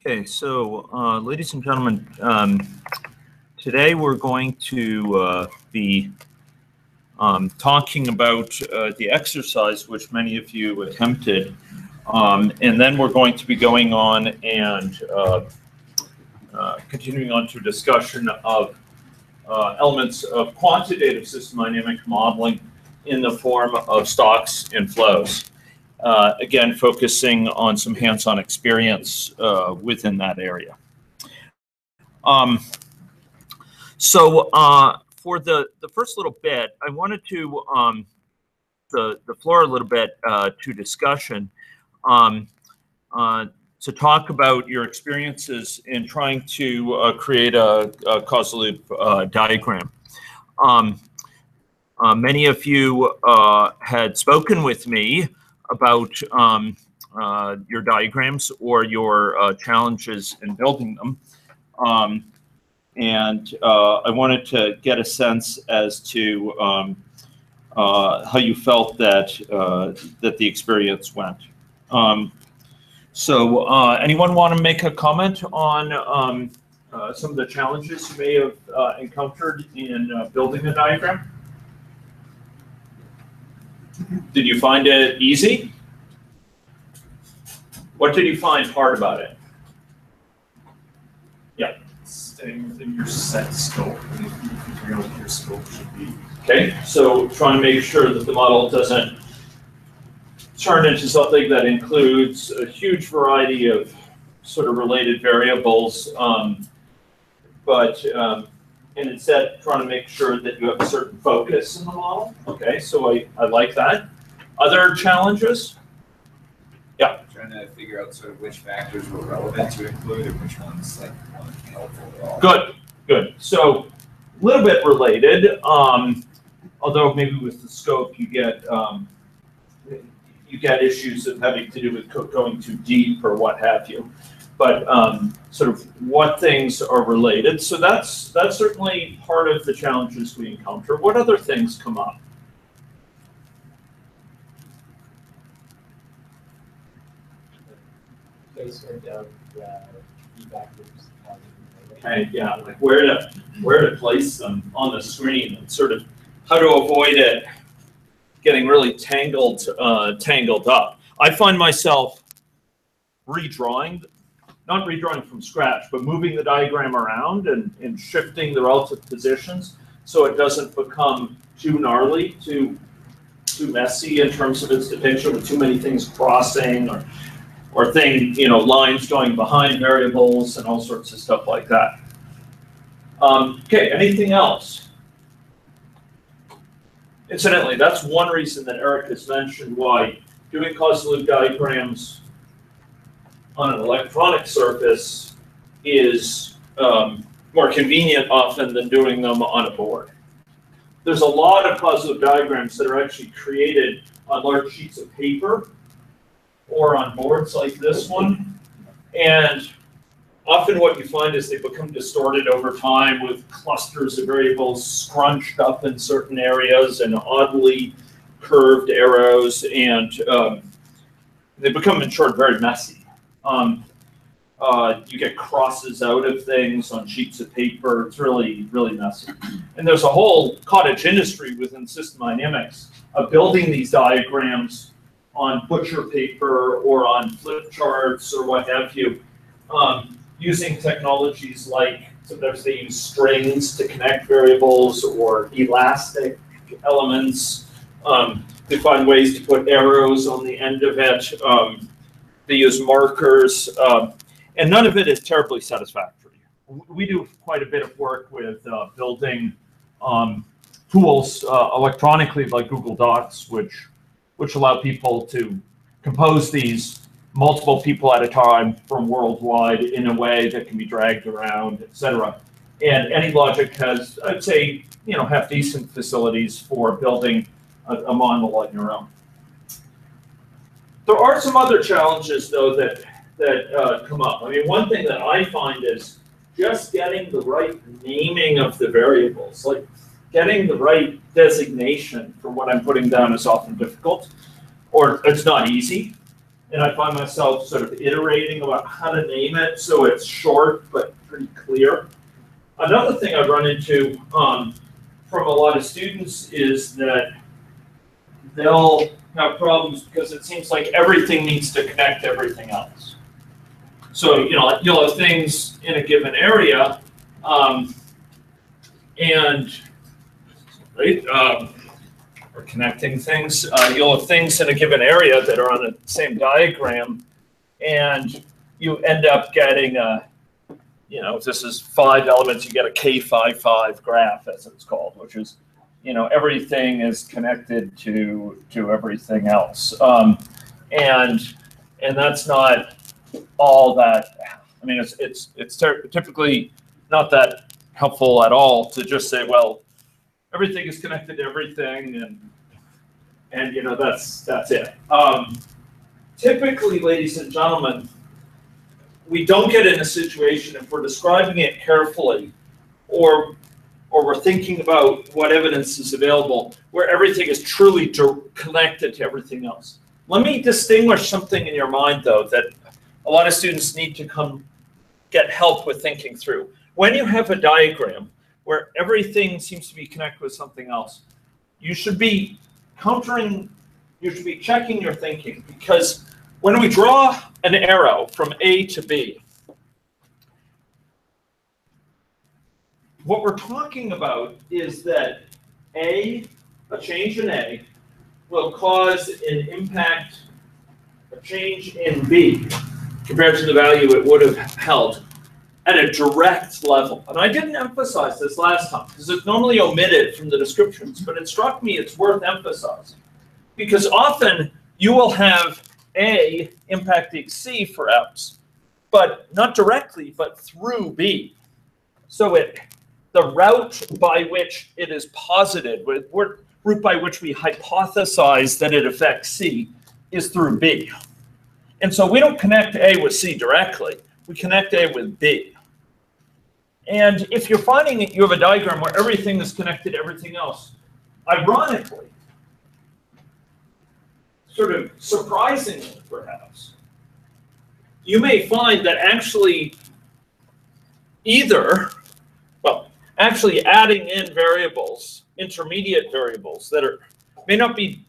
Okay, so ladies and gentlemen, today we're going to be talking about the exercise which many of you attempted, and then we're going to be going on and continuing on to a discussion of elements of quantitative system dynamic modeling in the form of stocks and flows. Again, focusing on some hands-on experience within that area. For the first little bit, I wanted to the floor a little bit to discussion to talk about your experiences in trying to create a causal loop diagram. Many of you had spoken with me about your diagrams or your challenges in building them. And I wanted to get a sense as to how you felt that that the experience went. Anyone want to make a comment on some of the challenges you may have encountered in building a diagram? Did you find it easy? What did you find hard about it? Yeah. Staying within your set scope and figuring out what your scope should be. Okay, so trying to make sure that the model doesn't turn into something that includes a huge variety of sort of related variables, and instead trying to make sure that you have a certain focus in the model. Okay, so I like that. Other challenges? Yeah. Trying to figure out sort of which factors were relevant to include and which ones like weren't helpful at all. Good, good. So a little bit related, although maybe with the scope you get issues of having to do with going too deep or what have you. But sort of what things are related. So that's certainly part of the challenges we encounter. What other things come up? Okay, yeah, like where to place them on the screen and sort of how to avoid it getting really tangled up. I find myself redrawing. Not redrawing from scratch, but moving the diagram around and shifting the relative positions so it doesn't become too gnarly, too messy in terms of its depiction with too many things crossing or lines going behind variables and all sorts of stuff like that. Okay, anything else? Incidentally, that's one reason that Eric has mentioned why doing causal loop diagrams on an electronic surface is more convenient often than doing them on a board. There's a lot of causal loop diagrams that are actually created on large sheets of paper or on boards like this one. And often what you find is they become distorted over time with clusters of variables scrunched up in certain areas and oddly curved arrows, and they become, in short, very messy. You get crosses out of things on sheets of paper. It's really, really messy. And there's a whole cottage industry within system dynamics of building these diagrams on butcher paper or on flip charts or what have you, using technologies like sometimes they use strings to connect variables or elastic elements. They find ways to put arrows on the end of it. They use markers, and none of it is terribly satisfactory. We do quite a bit of work with building tools electronically like Google Docs, which allow people to compose these multiple people at a time from worldwide in a way that can be dragged around, etc. And AnyLogic has, I'd say, half decent facilities for building a model on your own. There are some other challenges, though, that come up. I mean, one thing that I find is just getting the right naming of the variables, like getting the right designation for what I'm putting down is often difficult, or it's not easy. and I find myself sort of iterating about how to name it so it's short but pretty clear. Another thing I've run into from a lot of students is that they'll have problems because it seems like everything needs to connect to everything else. So, you know, you'll have things in a given area, and right, or connecting things. You'll have things in a given area that are on the same diagram, and you end up getting a, you know, if this is 5 elements, you get a K55 graph, as it's called, which is, you know, everything is connected to everything else, and that's not all that. I mean, it's typically not that helpful at all to just say, well, everything is connected to everything, and you know, that's it. Typically, ladies and gentlemen, we don't get in a situation, if we're describing it carefully, or we're thinking about what evidence is available, where everything is truly connected to everything else. Let me distinguish something in your mind, though, that a lot of students need to come get help with thinking through. When you have a diagram where everything seems to be connected with something else, you should be checking your thinking, because when we draw an arrow from A to B, what we're talking about is that a change in A will cause an impact, a change in B, compared to the value it would have held at a direct level. And I didn't emphasize this last time because it's normally omitted from the descriptions, but it struck me it's worth emphasizing. Because often you will have A impacting C for X, but not directly, but through B. So the route by which it is posited, route by which we hypothesize that it affects C, is through B. And so we don't connect A with C directly, we connect A with B. And if you're finding that you have a diagram where everything is connected to everything else, ironically, sort of surprisingly perhaps, you may find that actually actually adding in variables, intermediate variables that may not be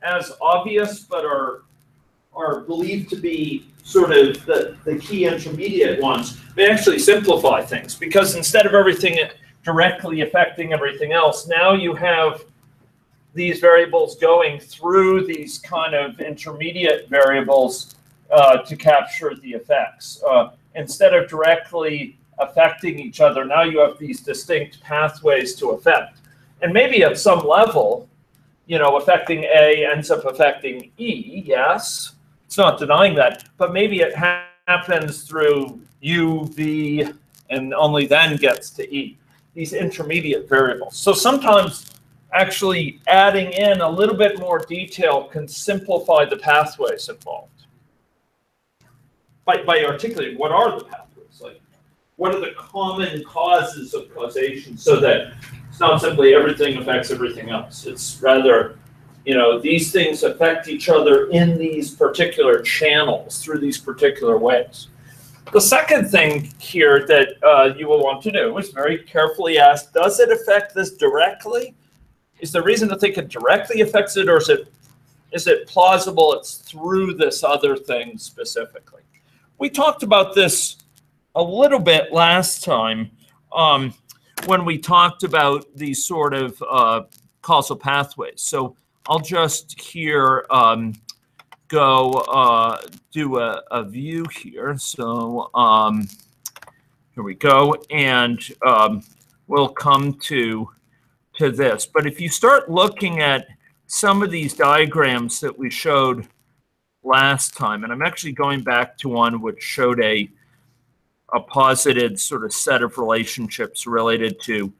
as obvious, but are believed to be sort of the key intermediate ones, may actually simplify things, because instead of everything directly affecting everything else, now you have these variables going through these kind of intermediate variables to capture the effects. Instead of directly affecting each other, now you have these distinct pathways to affect. And maybe at some level, you know, affecting A ends up affecting E, yes. It's not denying that, but maybe it happens through U, V, and only then gets to E, these intermediate variables. So sometimes actually adding in a little bit more detail can simplify the pathways involved. By articulating what are the pathways, like what are the common causes of causation, so that it's not simply everything affects everything else. It's rather, you know, these things affect each other in these particular channels through these particular ways. The second thing here that you will want to do is very carefully ask, does it affect this directly? Is there reason to think it directly affects it, or is it plausible it's through this other thing specifically? We talked about this a little bit last time when we talked about these sort of causal pathways. So I'll just here go do a view here. So here we go, and we'll come to this. But if you start looking at some of these diagrams that we showed last time, and I'm actually going back to one which showed a posited sort of set of relationships related to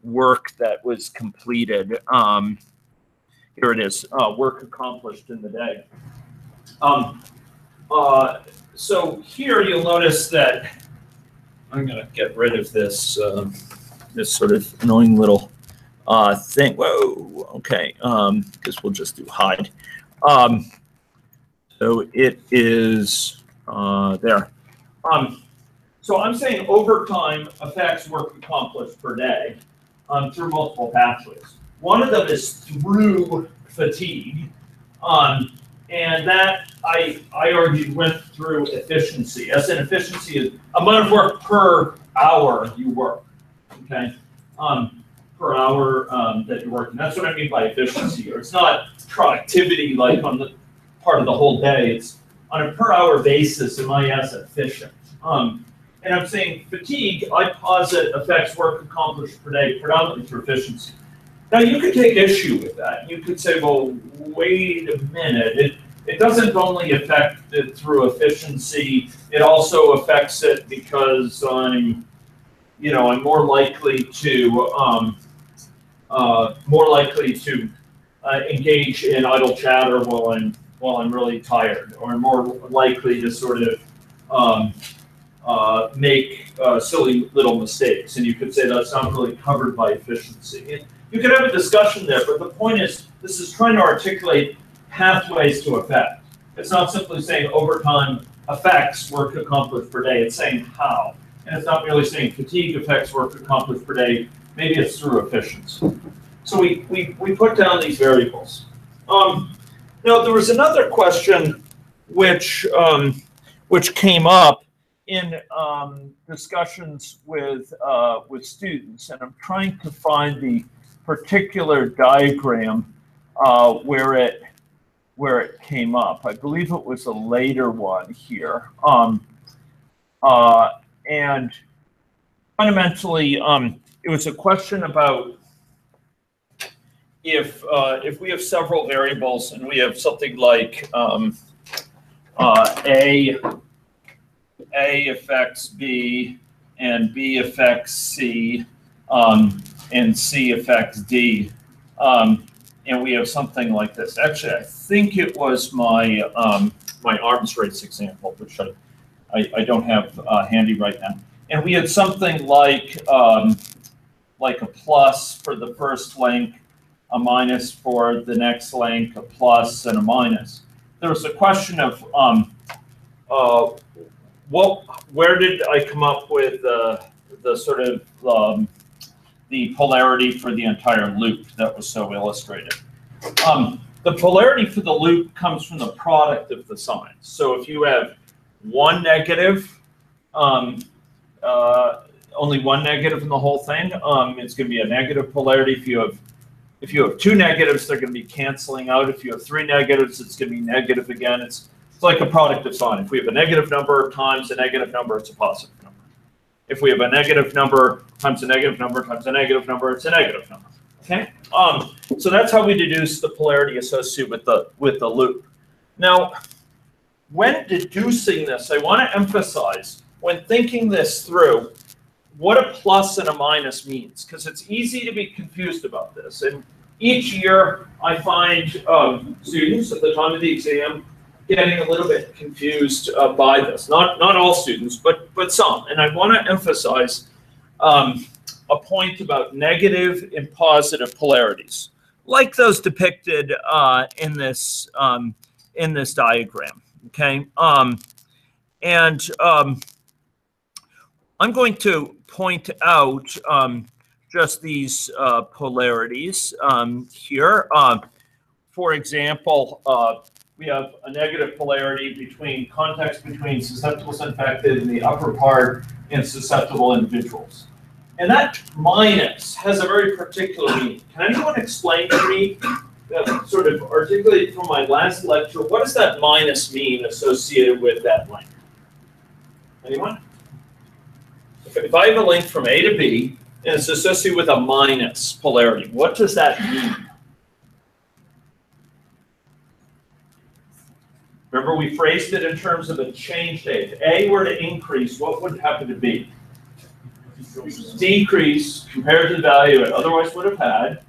work that was completed. Here it is, work accomplished in the day. So here you'll notice that I'm going to get rid of this this sort of annoying little thing. Whoa, okay, because we'll just do hide. So it is there. So I'm saying overtime affects work accomplished per day through multiple pathways. One of them is through fatigue, and that I argued went through efficiency. As in efficiency is amount of work per hour you work, okay? Per hour that you're working. That's what I mean by efficiency. Or it's not productivity like on the part of the whole day. It's on a per hour basis, am I as efficient? And I'm saying fatigue, I posit, affects work accomplished per day predominantly through efficiency. Now you could take issue with that. You could say, well, wait a minute. It doesn't only affect it through efficiency. It also affects it because I'm more likely to engage in idle chatter while I'm really tired, or more likely to sort of make silly little mistakes. And you could say that's not really covered by efficiency. And you could have a discussion there, but the point is, this is trying to articulate pathways to effect. It's not simply saying overtime affects work accomplished per day. It's saying how. And it's not merely saying fatigue affects work accomplished per day. Maybe it's through efficiency. So we put down these variables. Now there was another question which came up in discussions with students, and I'm trying to find the particular diagram where it came up. I believe it was a later one here, and fundamentally, it was a question about if we have several variables and we have something like A affects B, and B affects C, and C affects D, and we have something like this. Actually, I think it was my my arms race example, which I don't have handy right now. And we had something like a plus for the first link, a minus for the next link, a plus and a minus. There was a question of where did I come up with the sort of the polarity for the entire loop that was so illustrated? The polarity for the loop comes from the product of the signs. So if you have one negative, only one negative in the whole thing, it's going to be a negative polarity. If you have two negatives, they're going to be canceling out. If you have three negatives, it's going to be negative again. It's like a product of sign. If we have a negative number times a negative number, it's a positive number. If we have a negative number times a negative number times a negative number, it's a negative number. Okay. So that's how we deduce the polarity associated with the loop. Now, when deducing this, I want to emphasize, when thinking this through, what a plus and a minus means, because it's easy to be confused about this. And each year, I find students at the time of the exam getting a little bit confused by this. Not all students, but some. And I want to emphasize a point about negative and positive polarities, like those depicted in this diagram. Okay, I'm going to point out just these polarities here. For example, we have a negative polarity between context between susceptible and infected in the upper part and susceptible individuals. And that minus has a very particular meaning. Can anyone explain to me, sort of articulate from my last lecture, what does that minus mean associated with that link? Anyone? If I have a link from A to B and it's associated with a minus polarity, what does that mean? Remember, we phrased it in terms of a change state. If A were to increase, what would happen to B? Decrease compared to the value it otherwise would have had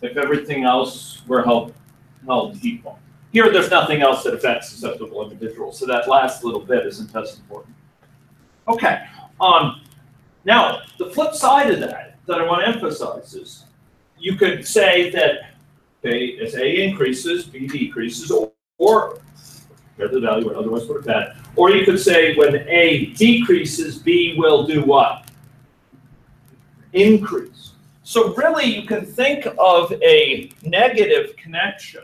if everything else were held equal. Here, there's nothing else that affects susceptible individuals, so that last little bit isn't as important. Okay. Now, the flip side of that I want to emphasize is you could say that, okay, as A increases, B decreases, or compared to the value it otherwise would have had. Or you could say when A decreases, B will do what? Increase. So really you can think of a negative connection,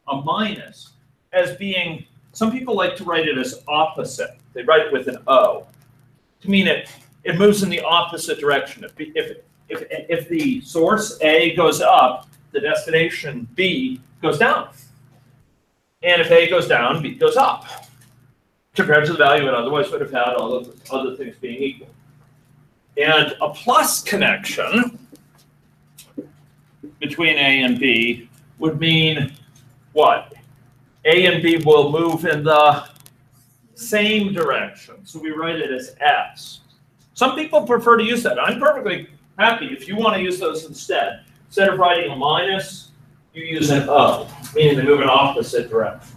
a minus, as being, some people like to write it as opposite. They write it with an O to mean it moves in the opposite direction. If the source A goes up, the destination B goes down. And if A goes down, B goes up, compared to the value it otherwise would have had, all of the other things being equal. And a plus connection between A and B would mean what? A and B will move in the same direction. So we write it as S. Some people prefer to use that. I'm perfectly happy if you want to use those instead. Instead of writing a minus, you use an O, meaning they move in opposite direction.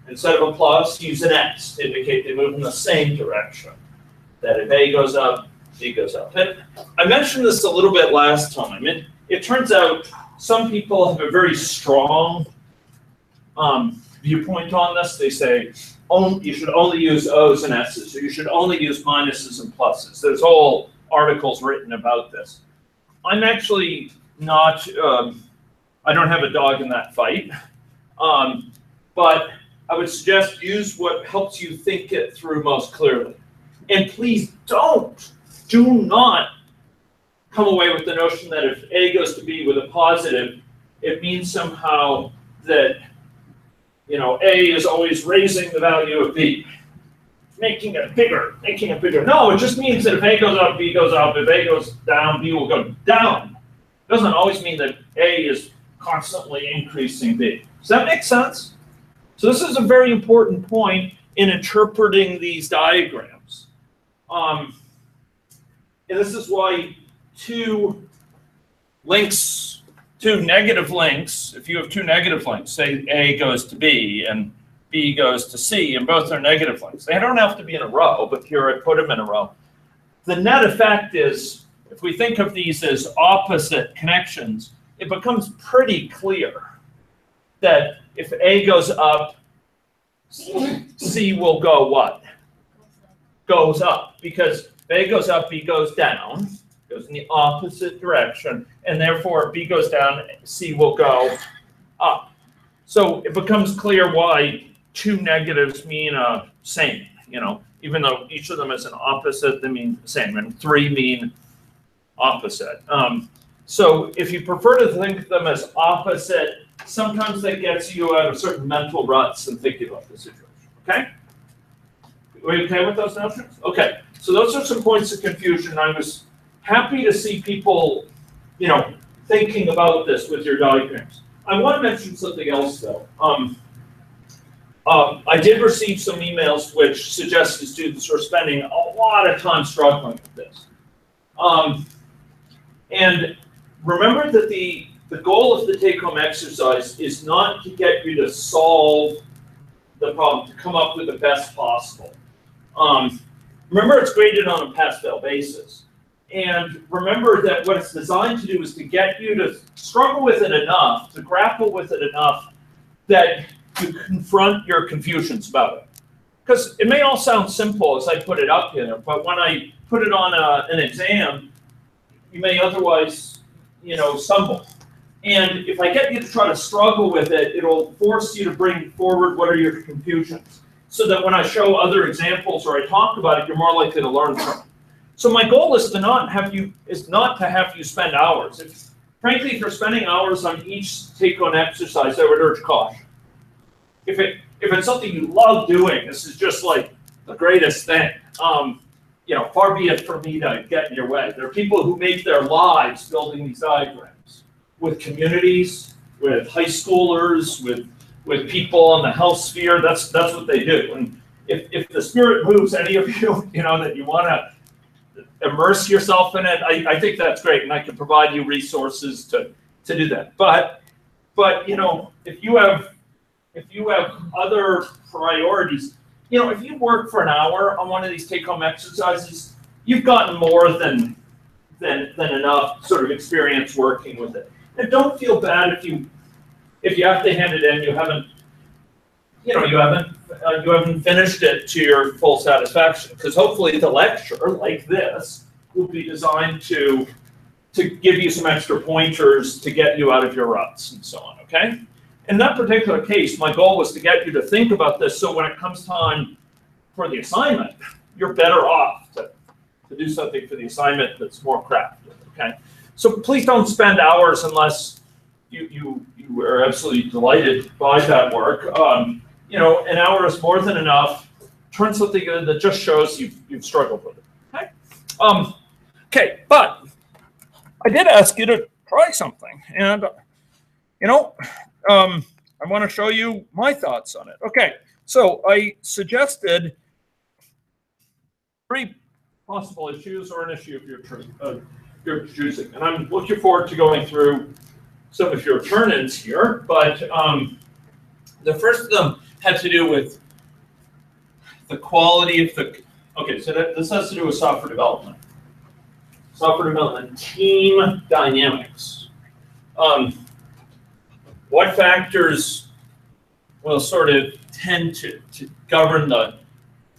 Instead of a plus, use an X to indicate they move in the same direction. That if A goes up, B goes up. And I mentioned this a little bit last time. It turns out some people have a very strong viewpoint on this. They say you should only use O's and S's, or you should only use minuses and pluses. There's whole articles written about this. I'm actually not, I don't have a dog in that fight, but I would suggest use what helps you think it through most clearly. And please do not come away with the notion that if A goes to B with a positive, it means somehow that, you know, A is always raising the value of B, making it bigger. No, it just means that if A goes up, B goes up. If A goes down, B will go down. It doesn't always mean that A is constantly increasing B. Does that make sense? So this is a very important point in interpreting these diagrams. And this is why two negative links, if you have two negative links, say A goes to B and B goes to C, and both are negative links. They don't have to be in a row, but here I put them in a row. The net effect is, if we think of these as opposite connections, it becomes pretty clear that if A goes up, C will go what? Goes up, because if A goes up, B goes down, goes in the opposite direction, and therefore if B goes down, C will go up. So it becomes clear why two negatives mean same, you know, even though each of them is an opposite, they mean the same, and three mean opposite. So if you prefer to think of them as opposite, sometimes that gets you out of certain mental ruts and thinking about the situation, okay? Are you okay with those notions? Okay, so those are some points of confusion. I was happy to see people, you know, thinking about this with your diagrams. I want to mention something else, though. I did receive some emails which suggested students are spending a lot of time struggling with this. And remember that the goal of the take-home exercise is not to get you to solve the problem, to come up with the best possible. Remember, it's graded on a pass-fail basis. And remember that what it's designed to do is to get you to struggle with it enough, to grapple with it enough, that you confront your confusions about it. Because it may all sound simple as I put it up here, but when I put it on an exam, you may otherwise, you know, stumble. And if I get you to try to struggle with it, it'll force you to bring forward what are your confusions, so that when I show other examples or I talk about it, you're more likely to learn from it. So my goal is to not have you spend hours. Frankly, if you're spending hours on each take-home exercise, I would urge caution. If it's something you love doing, this is just like the greatest thing. You know, far be it for me to get in your way. There are people who make their lives building these diagrams with communities, with high schoolers, with people in the health sphere. That's what they do. And if the spirit moves any of you, you know, that you want to immerse yourself in it, I think that's great, and I can provide you resources to do that. But you know, if you have other priorities, you know, if you work for an hour on one of these take-home exercises, you've gotten more than enough sort of experience working with it. And don't feel bad if you have to hand it in, you haven't you know, you haven't finished it to your full satisfaction, because hopefully the lecture like this will be designed to give you some extra pointers to get you out of your ruts and so on, okay? In that particular case, my goal was to get you to think about this, so when it comes time for the assignment, you're better off to do something for the assignment that's more crafted, okay? So please don't spend hours unless you are absolutely delighted by that work. You know, an hour is more than enough. Turn something in that just shows you've struggled with it, okay? Okay, but I did ask you to try something, and you know, I want to show you my thoughts on it. Okay, so I suggested 3 possible issues or an issue of your choosing, and I'm looking forward to going through some of your turn-ins here. But the first of them had to do with the quality of the. Okay, so this has to do with software development. Software development team dynamics. What factors will sort of tend to govern the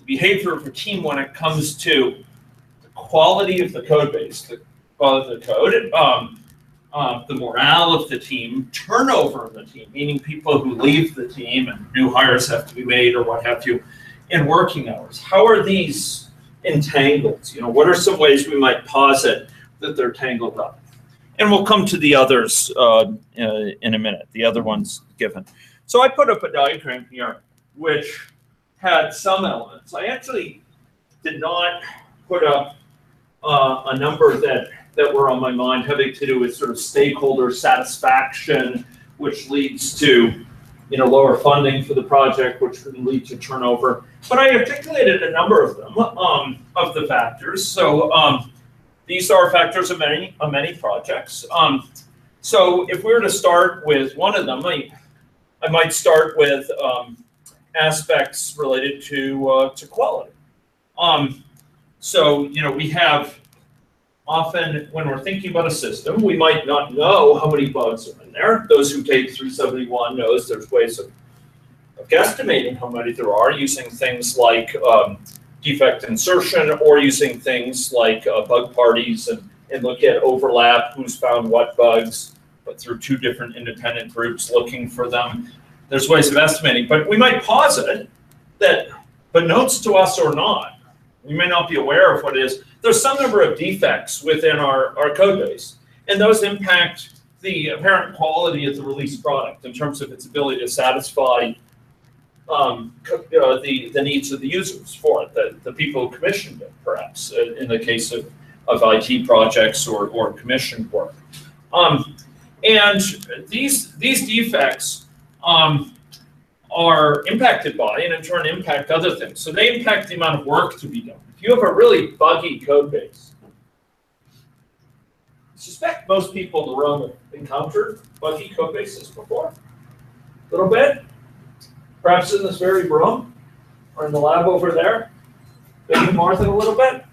behavior of a team when it comes to the quality of the code base, the quality of the code, the morale of the team, turnover in the team, meaning people who leave the team and new hires have to be made or what have you, and working hours. How are these entangled? You know, what are some ways we might posit that they're tangled up? And we'll come to the others in a minute, the other ones given. So I put up a diagram here which had some elements. I actually did not put up a number that were on my mind having to do with sort of stakeholder satisfaction, which leads to, you know, lower funding for the project, which can lead to turnover. But I articulated a number of them, of the factors. So these are factors of many projects. So if we were to start with one of them, I might start with aspects related to quality. So, you know, we have often, when we're thinking about a system, we might not know how many bugs are in there. Those who take 371 knows there's ways of guesstimating how many there are using things like defect insertion, or using things like bug parties and look at overlap, who's found what bugs, but through 2 different independent groups looking for them. There's ways of estimating, but we might posit that, but notes to us or not, we may not be aware of what it is. There's some number of defects within our code base, and those impact the apparent quality of the released product in terms of its ability to satisfy the needs of the users for it, the people who commissioned it, perhaps, in the case of IT projects or commissioned work. And these defects are impacted by, and in turn impact other things. So they impact the amount of work to be done. If you have a really buggy code base, I suspect most people in the room have encountered buggy code bases before. A little bit. Perhaps in this very room, or in the lab over there, maybe more than a little bit.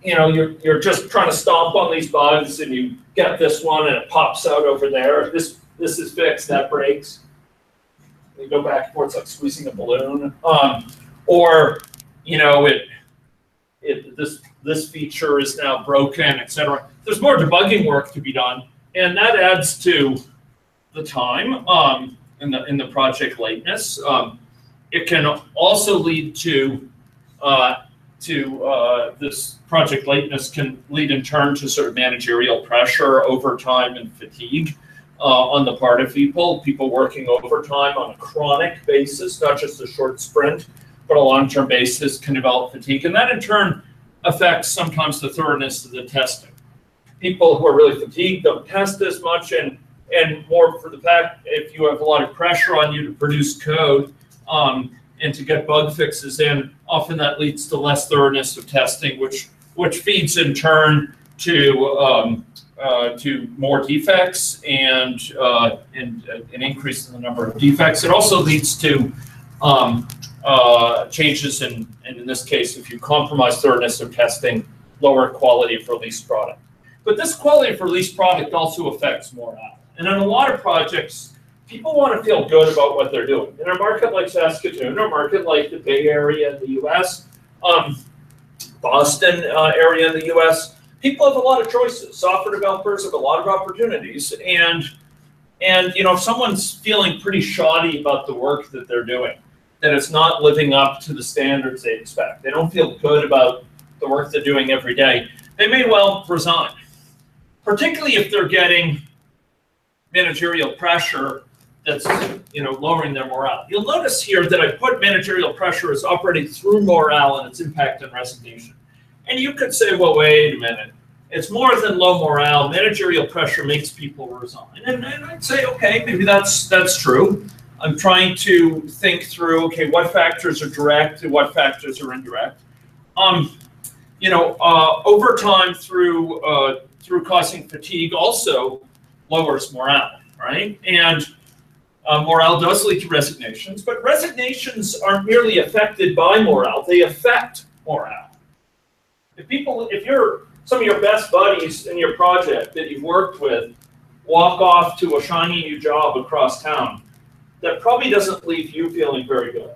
You know, you're just trying to stomp on these bugs, and you get this one, and it pops out over there. This is fixed, that breaks. You go back and forth, it's like squeezing a balloon. Or, you know, this feature is now broken, etc. There's more debugging work to be done, and that adds to the time. In the project lateness. It can also lead to this project lateness can lead in turn to sort of managerial pressure, overtime, and fatigue on the part of people working overtime on a chronic basis, not just a short sprint, but a long-term basis can develop fatigue. And that in turn affects sometimes the thoroughness of the testing. People who are really fatigued don't test as much, and more for the fact, if you have a lot of pressure on you to produce code and to get bug fixes in, often that leads to less thoroughness of testing, which feeds in turn to more defects and an increase in the number of defects. It also leads to changes in this case, if you compromise thoroughness of testing, lower quality of released product. But this quality of released product also affects morale. And in a lot of projects, people want to feel good about what they're doing. In a market like Saskatoon, or a market like the Bay Area in the U.S., Boston area in the U.S., people have a lot of choices. Software developers have a lot of opportunities, and if someone's feeling pretty shoddy about the work that they're doing, that it's not living up to the standards they expect, they don't feel good about the work they're doing every day, they may well resign, particularly if they're getting managerial pressure that's lowering their morale. You'll notice here that I put managerial pressure as operating through morale and its impact on resignation. And you could say, well, wait a minute. It's more than low morale. Managerial pressure makes people resign. And I'd say, okay, maybe that's true. I'm trying to think through, okay, what factors are direct and what factors are indirect. Overtime through causing fatigue also lowers morale, right? And morale does lead to resignations, but resignations aren't merely affected by morale, they affect morale. If some of your best buddies in your project that you've worked with walk off to a shiny new job across town, that probably doesn't leave you feeling very good.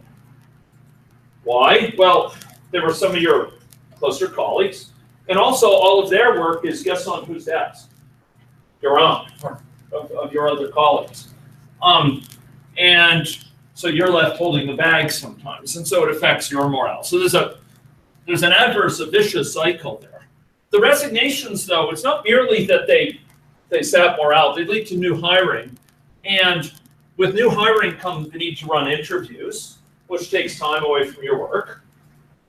Why? Well, they were some of your closer colleagues, and also all of their work is guess on whose desk? Your own, of your other colleagues. And so you're left holding the bag sometimes, and so it affects your morale. So there's an adverse, a vicious cycle there. The resignations, though, it's not merely that they sap morale, they lead to new hiring. And with new hiring comes the need to run interviews, which takes time away from your work.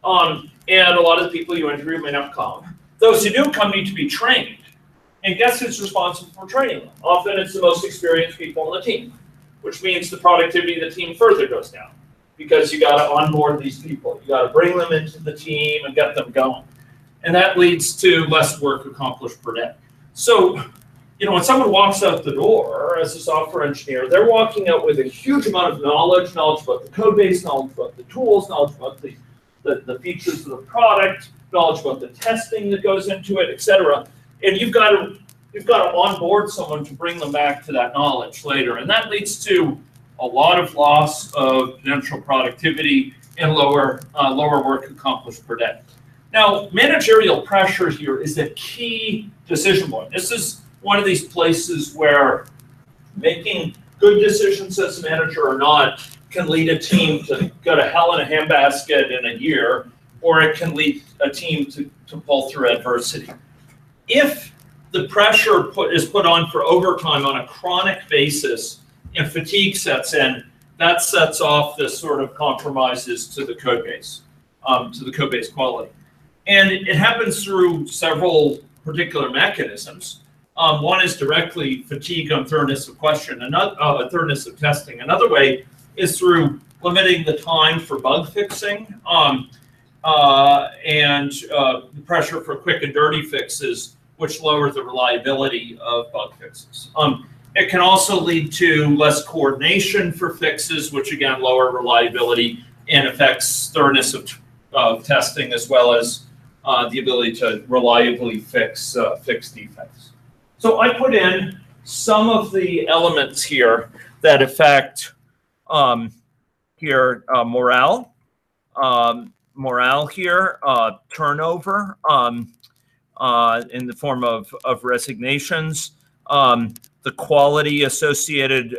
And a lot of the people you interview may not come. Those who do come need to be trained. And guess who's responsible for training them? Often it's the most experienced people on the team, which means the productivity of the team further goes down because you got to onboard these people. You got to bring them into the team and get them going. And that leads to less work accomplished per day. So, when someone walks out the door as a software engineer, they're walking out with a huge amount of knowledge about the code base, knowledge about the tools, knowledge about the features of the product, knowledge about the testing that goes into it, etc. And you've got to onboard someone to bring them back to that knowledge later. And that leads to a lot of loss of potential productivity and lower work accomplished per day. Now, managerial pressure here is a key decision point. This is one of these places where making good decisions as a manager or not can lead a team to go to hell in a handbasket in a year, or it can lead a team to pull through adversity. If the pressure is put on for overtime on a chronic basis and fatigue sets in, that sets off this sort of compromises to the code base quality. And it happens through several particular mechanisms. One is directly fatigue on thoroughness of question, another thoroughness of testing. Another way is through limiting the time for bug fixing and the pressure for quick and dirty fixes, which lower the reliability of bug fixes. It can also lead to less coordination for fixes, which again lower reliability and affects thoroughness of testing, as well as the ability to reliably fix defects. So I put in some of the elements here that affect morale here, turnover in the form of resignations, the quality associated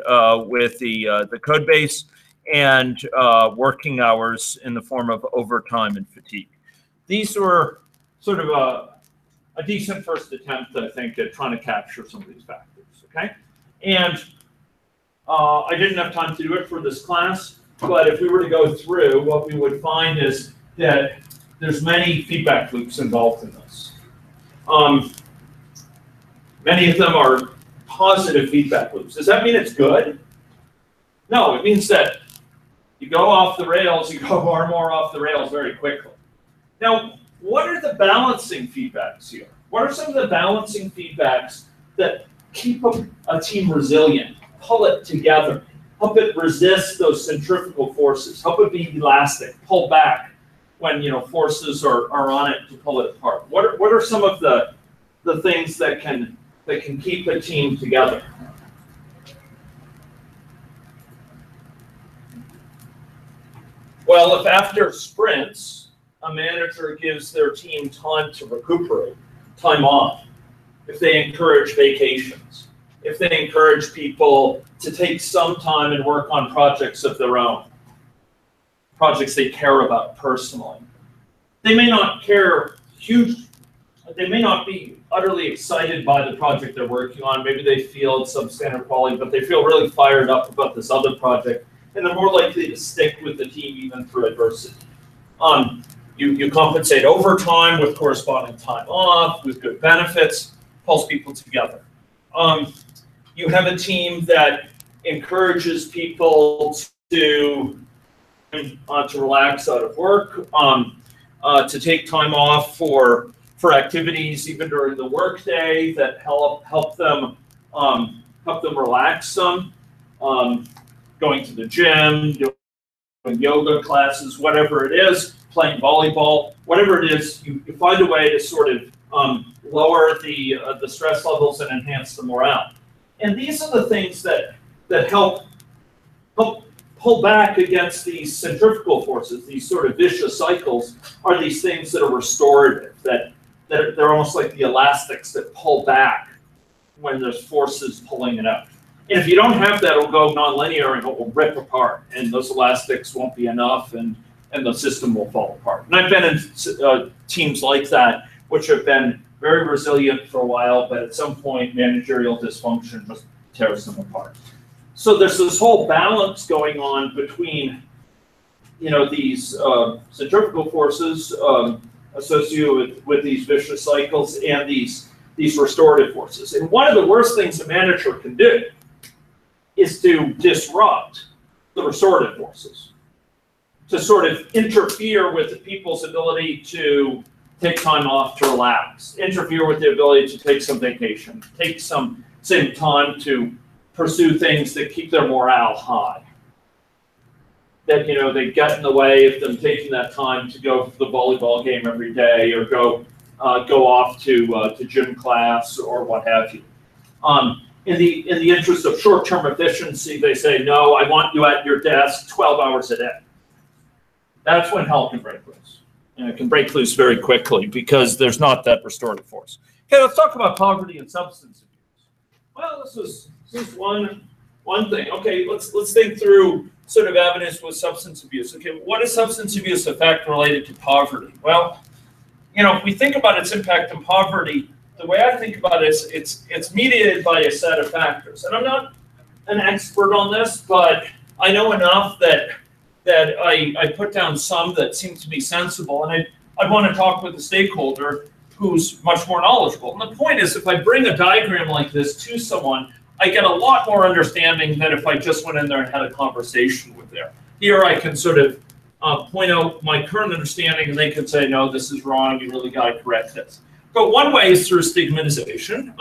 with the code base, and working hours in the form of overtime and fatigue. These were sort of a decent first attempt, I think, at trying to capture some of these factors, okay? And I didn't have time to do it for this class, but if we were to go through, what we would find is that there's many feedback loops involved in this. Many of them are positive feedback loops. Does that mean it's good? No, it means that you go off the rails, you go more and more off the rails very quickly. Now, what are the balancing feedbacks here? What are some of the balancing feedbacks that keep a team resilient, pull it together, help it resist those centrifugal forces, help it be elastic, pull back when forces are on it to pull it apart? What are some of the things that can keep a team together? Well, if after sprints, a manager gives their team time to recuperate, time off, if they encourage vacations, if they encourage people to take some time and work on projects of their own, projects they care about personally. They may not care they may not be utterly excited by the project they're working on. Maybe they feel it's substandard quality, but they feel really fired up about this other project, and they're more likely to stick with the team even through adversity. You compensate overtime with corresponding time off, with good benefits, pulls people together. You have a team that encourages people to relax out of work, to take time off for activities even during the workday that help them relax some, going to the gym, doing yoga classes, whatever it is, playing volleyball, whatever it is, you find a way to sort of lower the stress levels and enhance the morale. And these are the things that help pull back against these centrifugal forces, these sort of vicious cycles, are these things that are restorative, that they're almost like the elastics that pull back when there's forces pulling it out. And if you don't have that, it'll go nonlinear and it will rip apart, and those elastics won't be enough, and the system will fall apart. And I've been in teams like that, which have been very resilient for a while, but at some point managerial dysfunction just tears them apart. So there's this whole balance going on between, these centrifugal forces associated with these vicious cycles and these restorative forces. And one of the worst things a manager can do is to disrupt the restorative forces, to sort of interfere with the people's ability to take time off to relax, interfere with the ability to take some vacation, take some time to pursue things that keep their morale high. That they get in the way of them taking that time to go to the volleyball game every day, or go off to gym class or what have you. In the interest of short-term efficiency, they say, no, I want you at your desk 12 hours a day. That's when hell can break loose. And it can break loose very quickly because there's not that restorative force. Okay, let's talk about poverty and substance abuse. Well, this is one thing. Okay, let's think through sort of evidence with substance abuse. Okay, what is substance abuse effect related to poverty? Well, if we think about its impact on poverty, the way I think about it is it's mediated by a set of factors. And I'm not an expert on this, but I know enough that I put down some that seem to be sensible, and I want to talk with a stakeholder who's much more knowledgeable. And the point is, if I bring a diagram like this to someone, I get a lot more understanding than if I just went in there and had a conversation with them. Here I can sort of point out my current understanding, and they can say, no, this is wrong, you really got to correct this. But one way is through stigmatization.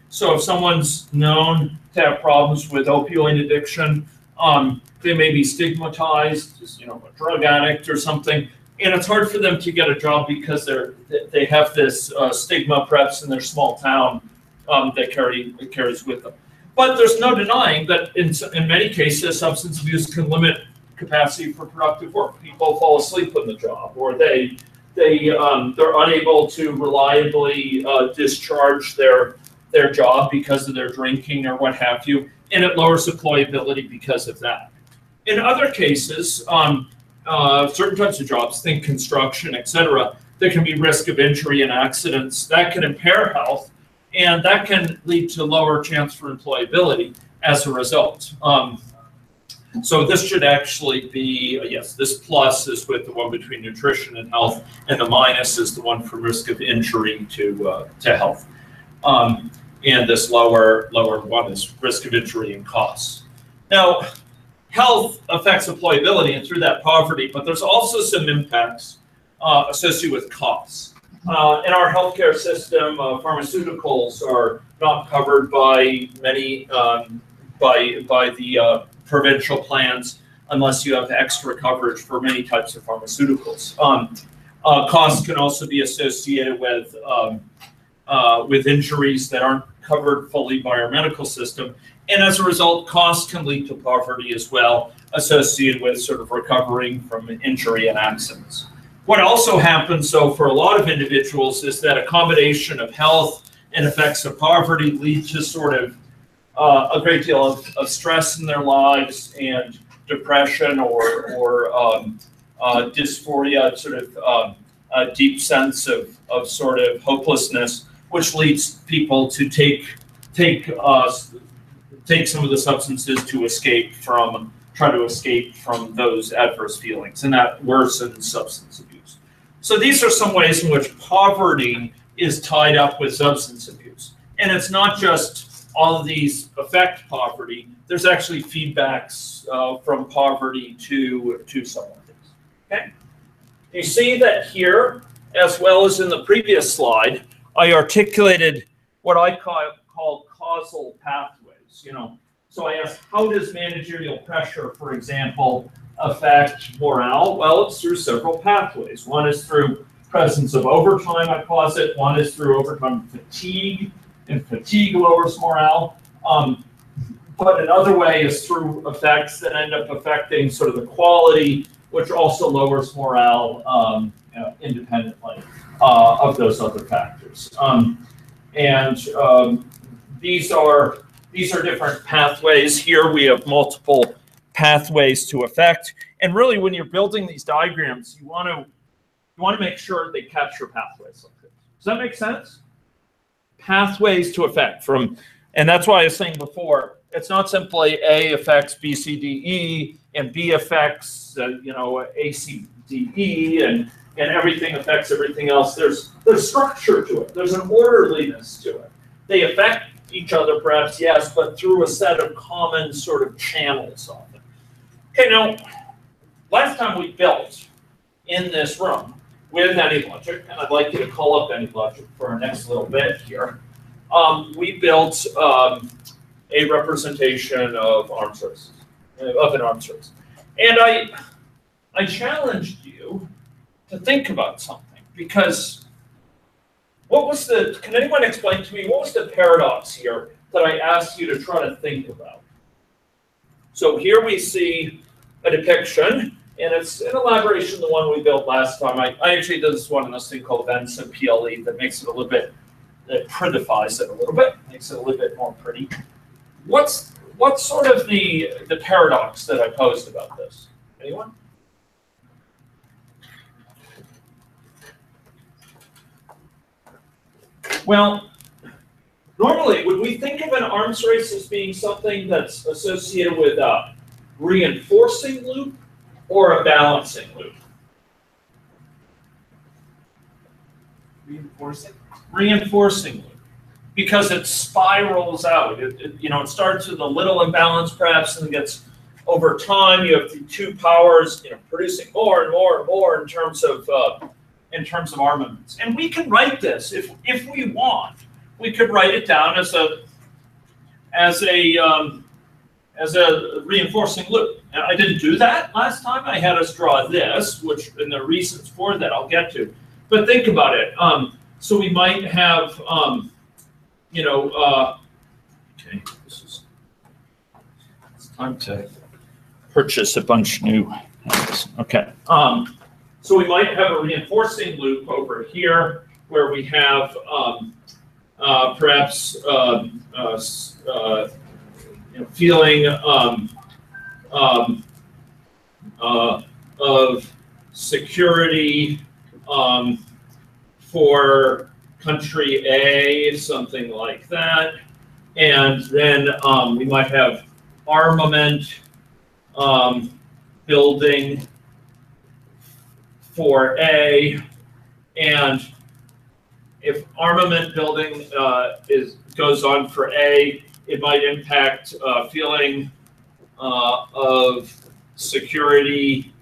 So if someone's known to have problems with opioid addiction, they may be stigmatized as a drug addict or something, and it's hard for them to get a job because they have this stigma, perhaps in their small town, that carries with them. But there's no denying that in many cases, substance abuse can limit capacity for productive work. People fall asleep on the job, or they're unable to reliably discharge their job because of their drinking or what have you, and it lowers employability because of that. In other cases, certain types of jobs, think construction, etc., there can be risk of injury and accidents that can impair health, and that can lead to lower chance for employability as a result. So this should actually be, yes, this plus is with the one between nutrition and health, and the minus is the one for risk of injury to health. And this lower one is risk of injury and costs. Now, health affects employability and through that poverty, but there's also some impacts associated with costs. In our healthcare system, pharmaceuticals are not covered by many by the provincial plans unless you have extra coverage for many types of pharmaceuticals. Costs can also be associated with injuries that aren't covered fully by our medical system, And as a result, cost can lead to poverty as well, associated with sort of recovering from injury and accidents. What also happens, though, for a lot of individuals is that a combination of health and effects of poverty lead to sort of a great deal of stress in their lives and depression or dysphoria, sort of a deep sense of sort of hopelessness, which leads people to take some of the substances to try to escape from those adverse feelings, and that worsens substance abuse. So these are some ways in which poverty is tied up with substance abuse. And it's not just all of these affect poverty, there's actually feedbacks from poverty to some of these. Okay? You see that here, as well as in the previous slide, I articulated what I call causal pathways. So I asked, how does managerial pressure, for example, affect morale? Well, it's through several pathways. One is through presence of overtime, I posit. One is through overtime fatigue, and fatigue lowers morale. But another way is through effects that end up affecting sort of the quality, which also lowers morale independently of those other factors. These are different pathways. Here we have multiple pathways to affect. And really, when you're building these diagrams, you want to make sure they capture pathways like this. Does that make sense? Pathways to affect and that's why I was saying before, it's not simply A affects B, C, D, E, and B affects A, C, D, E, and everything affects everything else. There's structure to it. There's an orderliness to it. They affect each other, perhaps, yes, but through a set of common sort of channels often. Okay, now, last time we built in this room with AnyLogic, and I'd like you to call up AnyLogic for our next little bit here, we built a representation of arms races, of an arms race. And I challenged you to think about something, because can anyone explain to me, what was the paradox here that I asked you to try to think about? So here we see a depiction, and it's an elaboration of the one we built last time. I actually did this one in this thing called Events and PLE that makes it a little bit, that prettifies it a little bit, makes it a little bit more pretty. What's sort of the paradox that I posed about this? Anyone? Well, normally, would we think of an arms race as being something that's associated with a reinforcing loop or a balancing loop? Reinforcing? Reinforcing loop. Because it spirals out. It starts with a little imbalance, perhaps, and gets over time. You have the two powers, producing more and more and more in terms of armaments. And we can write this if we want. We could write it down as a reinforcing loop. And I didn't do that last time. I had us draw this, and the reasons for that I'll get to. But think about it. So we might have, okay, it's time to purchase a bunch new. Okay. So we might have a reinforcing loop over here where we have perhaps feeling of security for country A, something like that. And then we might have armament building for A, and if armament building goes on for A, it might impact feeling of security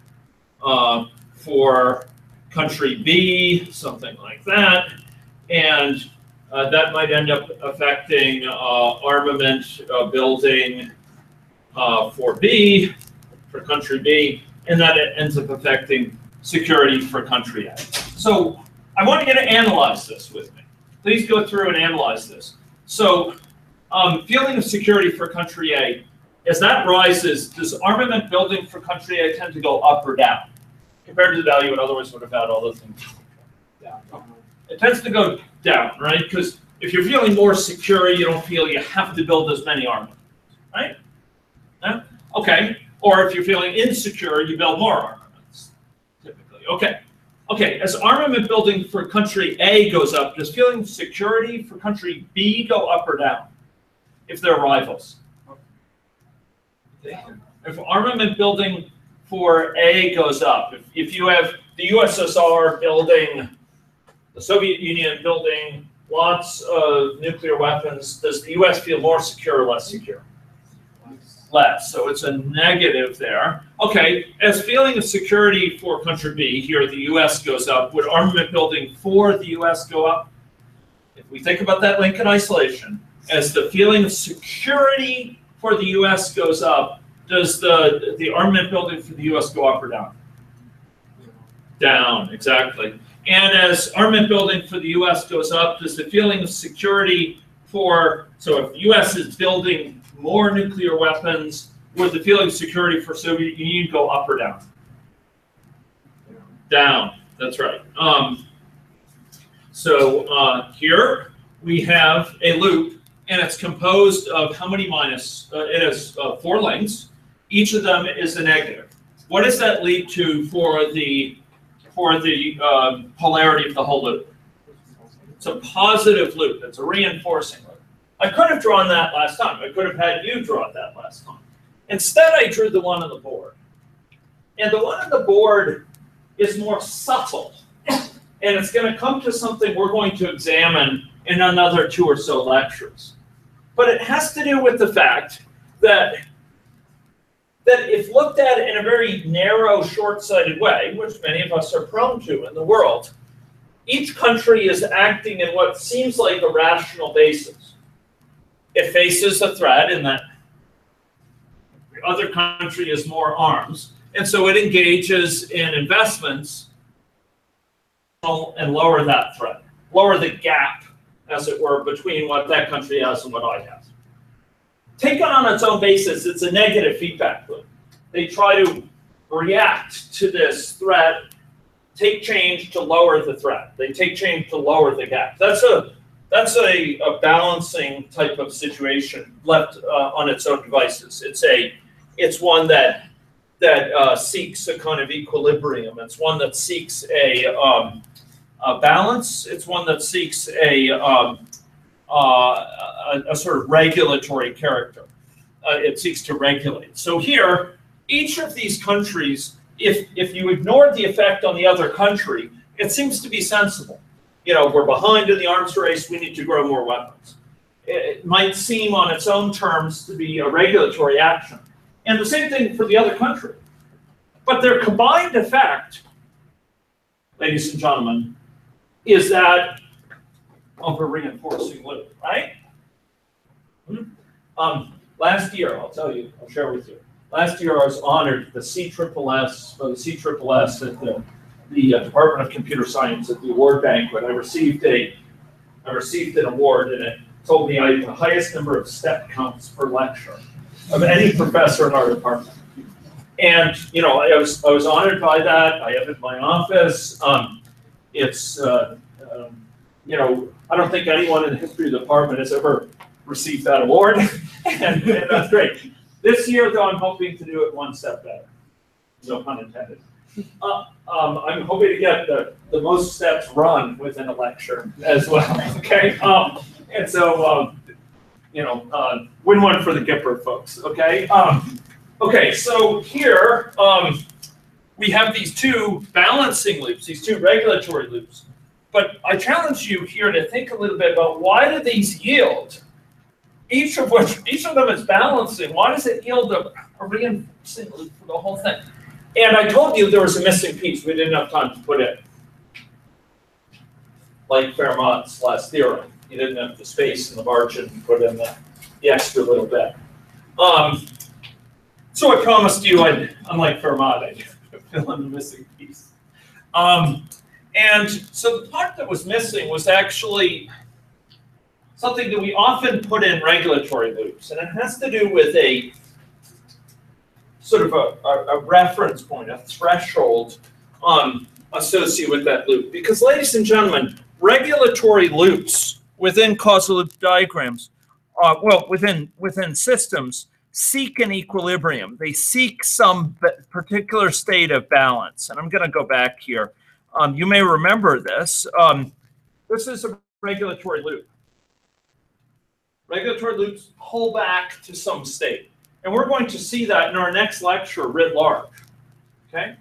for country B, something like that, and that might end up affecting armament building for B, for country B, and that it ends up affecting security for country A. So I want you to analyze this with me. Please go through and analyze this. So Feeling of security for country A. As that rises, does armament building for country A tend to go up or down compared to the value it otherwise would have had? All those things. Yeah. It tends to go down, right? Because if you're feeling more secure, you don't feel you have to build as many armaments, right? Yeah? Okay. Or if you're feeling insecure, you build more armaments, typically. Okay. Okay. As armament building for country A goes up, does feeling security for country B go up or down if they're rivals? If armament building for A goes up, if you have the USSR building, the Soviet Union building lots of nuclear weapons, does the US feel more secure or less secure? Less. So it's a negative there. Okay, as feeling of security for country B, here the US goes up, would armament building for the US go up? If we think about that link in isolation, as the feeling of security for the US goes up, does the armament building for the US go up or down? Down, exactly. And as armament building for the US goes up, does the feeling of security for, so if the US is building more nuclear weapons, would the feeling of security for Soviet Union go up or down? Down, that's right. Here we have a loop, and it's composed of how many minus? It has 4 links. Each of them is a negative. What does that lead to for the polarity of the whole loop? It's a positive loop. It's a reinforcing loop. I could have drawn that last time. I could have had you draw that last time. Instead, I drew the one on the board. And the one on the board is more subtle. And it's going to come to something we're going to examine in another 2 or so lectures. But it has to do with the fact that if looked at in a very narrow, short-sighted way, which many of us are prone to in the world, each country is acting in what seems like a rational basis. It faces a threat in that the other country has more arms, and so it engages in investments and lower that threat, lower the gap, as it were, between what that country has and what I have. Taken on its own basis, it's a negative feedback loop. They try to react to this threat, take change to lower the threat. They take change to lower the gap. That's a balancing type of situation left on its own devices. It's one that seeks a kind of equilibrium. It's one that seeks a balance. It's one that seeks a sort of regulatory character. It seeks to regulate. So here, each of these countries, if you ignored the effect on the other country, it seems to be sensible. You know, we're behind in the arms race, we need to grow more weapons. It might seem on its own terms to be a regulatory action. And the same thing for the other country. But their combined effect, ladies and gentlemen, is that of a reinforcing loop, right? Last year, I'll share with you. Last year, I was honored the CSSS at the Department of Computer Science at the award banquet. I received an award, and it told me I had the highest number of step counts per lecture of any professor in our department. And you know, I was honored by that. I have it in my office. You know, I don't think anyone in the history of the department has ever received that award, and that's great. This year, though, I'm hoping to do it one step better. No pun intended. I'm hoping to get the most steps run within a lecture as well. Okay, and so you know, win one for the Gipper folks. Okay. Okay, so here we have these 2 balancing loops, these 2 regulatory loops. But I challenge you here to think a little bit about why do these yield? Each of them is balancing. Why does it yield a reinforcing loop for the whole thing? And I told you there was a missing piece we didn't have time to put in. Like Fermat's last theorem. You didn't have the space in the margin to put in the extra little bit. So I promised you, unlike Fermat, I'd fill in the missing piece. And so the part that was missing was actually something that we often put in regulatory loops, and it has to do with a sort of a reference point, a threshold associated with that loop. Because, ladies and gentlemen, regulatory loops within causal loop diagrams, well, within systems, seek an equilibrium. They seek some particular state of balance. And I'm going to go back here. You may remember this. This is a regulatory loop. Regulatory loops pull back to some state. And we're going to see that in our next lecture writ large. Okay?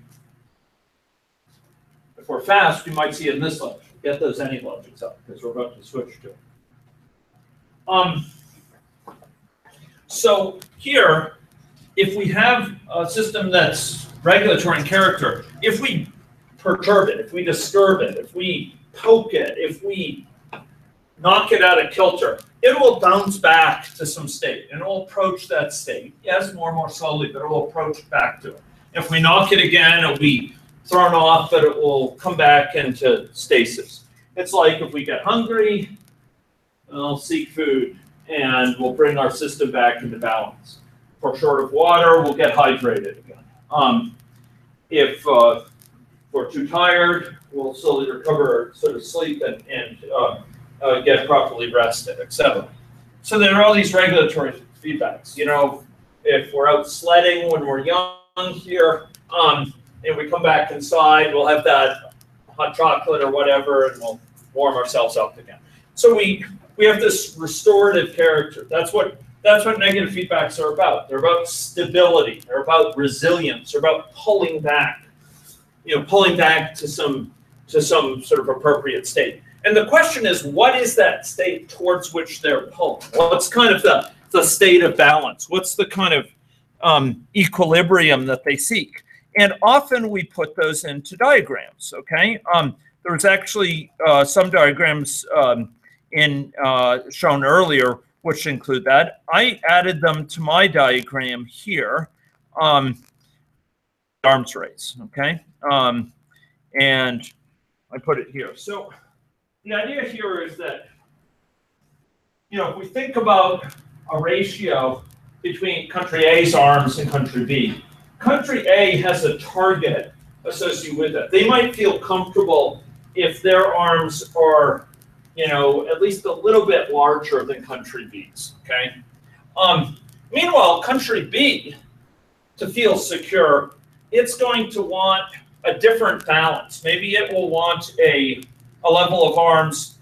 If we're fast, we might see it in this lecture. Get those any logics up, because we're about to switch to it. So here, if we have a system that's regulatory in character, if we perturb it, if we disturb it, if we poke it, if we knock it out of kilter, it will bounce back to some state, and it will approach that state. Yes, more and more slowly, but it will approach back to it. If we knock it again, it will be thrown off, but it will come back into stasis. It's like if we get hungry, we'll seek food, and we'll bring our system back into balance. If we're short of water, we'll get hydrated again. If we're too tired, we'll slowly recover, sort of sleep, and get properly rested, etc. So there are all these regulatory feedbacks. You know, if we're out sledding when we're young here, and we come back inside, we'll have that hot chocolate or whatever, and we'll warm ourselves up again. So we have this restorative character. That's what negative feedbacks are about. They're about stability. They're about resilience. They're about pulling back. You know, pulling back to some sort of appropriate state. And the question is, what is that state towards which they're pulling? What's kind of the state of balance? What's the kind of equilibrium that they seek? And often we put those into diagrams, okay? There's actually some diagrams shown earlier which include that. I added them to my diagram here, arms race, okay? And I put it here. So the idea here is that, you know, if we think about a ratio between country A's arms and country B, country A has a target associated with it. They might feel comfortable if their arms are, you know, at least a little bit larger than country B's, okay? Meanwhile, country B, to feel secure, it's going to want a different balance. Maybe it will want a level of arms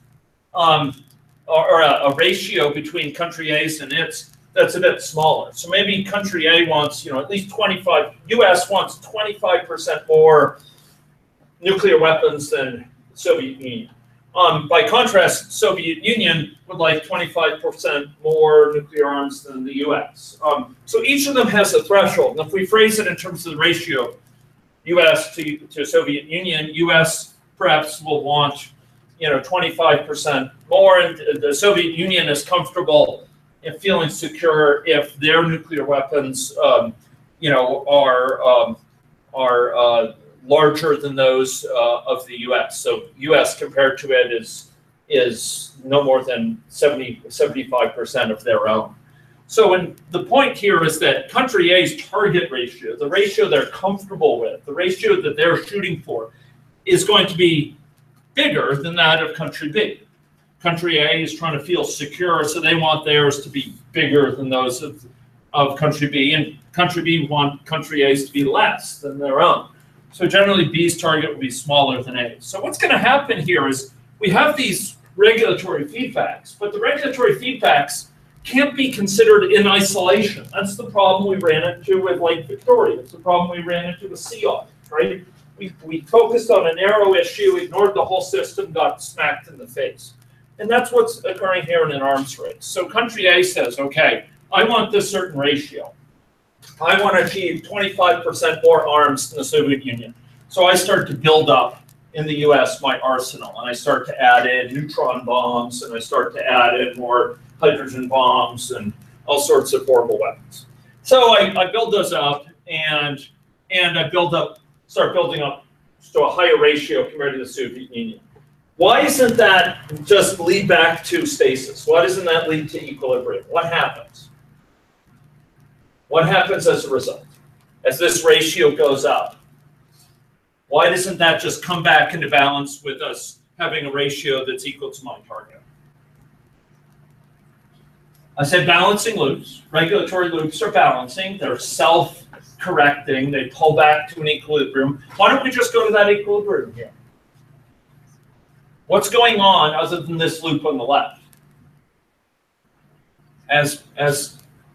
or a ratio between country A's and its that's a bit smaller. So maybe country A wants, you know, at least 25, US wants 25% more nuclear weapons than Soviet Union. By contrast, Soviet Union would like 25% more nuclear arms than the US. So each of them has a threshold. And if we phrase it in terms of the ratio, US to Soviet Union, US perhaps will want, you know, 25% more, and the Soviet Union is comfortable in feeling secure if their nuclear weapons, you know, are larger than those of the U.S. So U.S. compared to it is no more than 75% of their own. So the point here is that country A's target ratio, the ratio they're comfortable with, the ratio that they're shooting for, is going to be bigger than that of country B. Country A is trying to feel secure, so they want theirs to be bigger than those of country B, and country B want country A's to be less than their own. So generally, B's target will be smaller than A's. So what's going to happen here is we have these regulatory feedbacks, but the regulatory feedbacks can't be considered in isolation. That's the problem we ran into with Lake Victoria. It's the problem we ran into with sea audit, right? We focused on a narrow issue, ignored the whole system, got smacked in the face. And that's what's occurring here in an arms race. So country A says, okay, I want this certain ratio. I want to achieve 25% more arms than the Soviet Union. So I start to build up in the US my arsenal, and I start to add in neutron bombs, and I start to add in more hydrogen bombs and all sorts of horrible weapons. So I build those up, and I start building up to a higher ratio compared to the Soviet Union. Why doesn't that just lead back to stasis? Why doesn't that lead to equilibrium? What happens? What happens as a result? As this ratio goes up? Why doesn't that just come back into balance with us having a ratio that's equal to my target? I said balancing loops. Regulatory loops are balancing. They're self-correcting. They pull back to an equilibrium. Why don't we just go to that equilibrium here? What's going on other than this loop on the left? As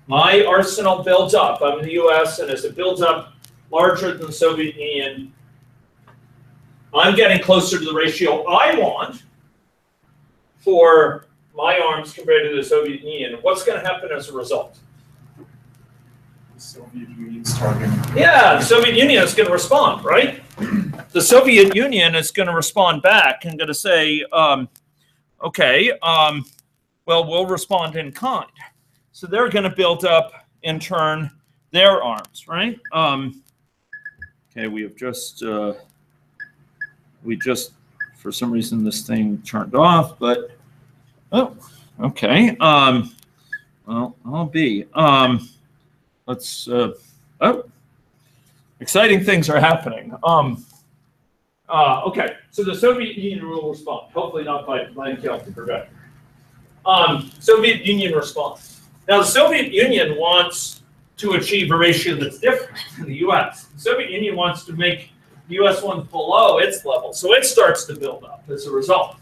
my arsenal builds up, I'm in the US, and as it builds up larger than the Soviet Union, I'm getting closer to the ratio I want for my arms compared to the Soviet Union. What's going to happen as a result? The Soviet Union's target. Yeah, the Soviet Union is going to respond, right? The Soviet Union is going to respond back and going to say, okay, well, we'll respond in kind. So they're going to build up, in turn, their arms, right? Okay, we have just, for some reason, this thing turned off, but, oh, okay. Well, I'll be. Let's, oh, exciting things are happening. Okay, so the Soviet Union will respond, hopefully not by Kelvin prevent. Soviet Union response. Now, the Soviet Union wants to achieve a ratio that's different than the US. The Soviet Union wants to make the US one below its level, so it starts to build up as a result.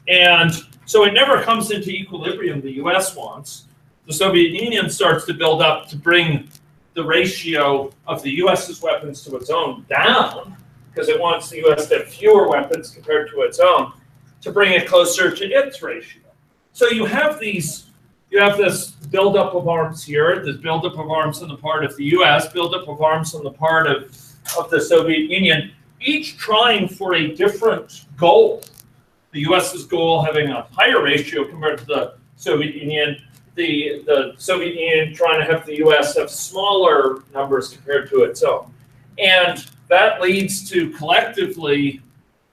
And so it never comes into equilibrium the US wants. The Soviet Union starts to build up to bring the ratio of the US's weapons to its own down, because it wants the US to have fewer weapons compared to its own, to bring it closer to its ratio. So you have this buildup of arms here, this buildup of arms on the part of the US, buildup of arms on the part of the Soviet Union, each trying for a different goal. The US's goal having a higher ratio compared to the Soviet Union, the Soviet Union trying to have the US have smaller numbers compared to its own. And that leads to collectively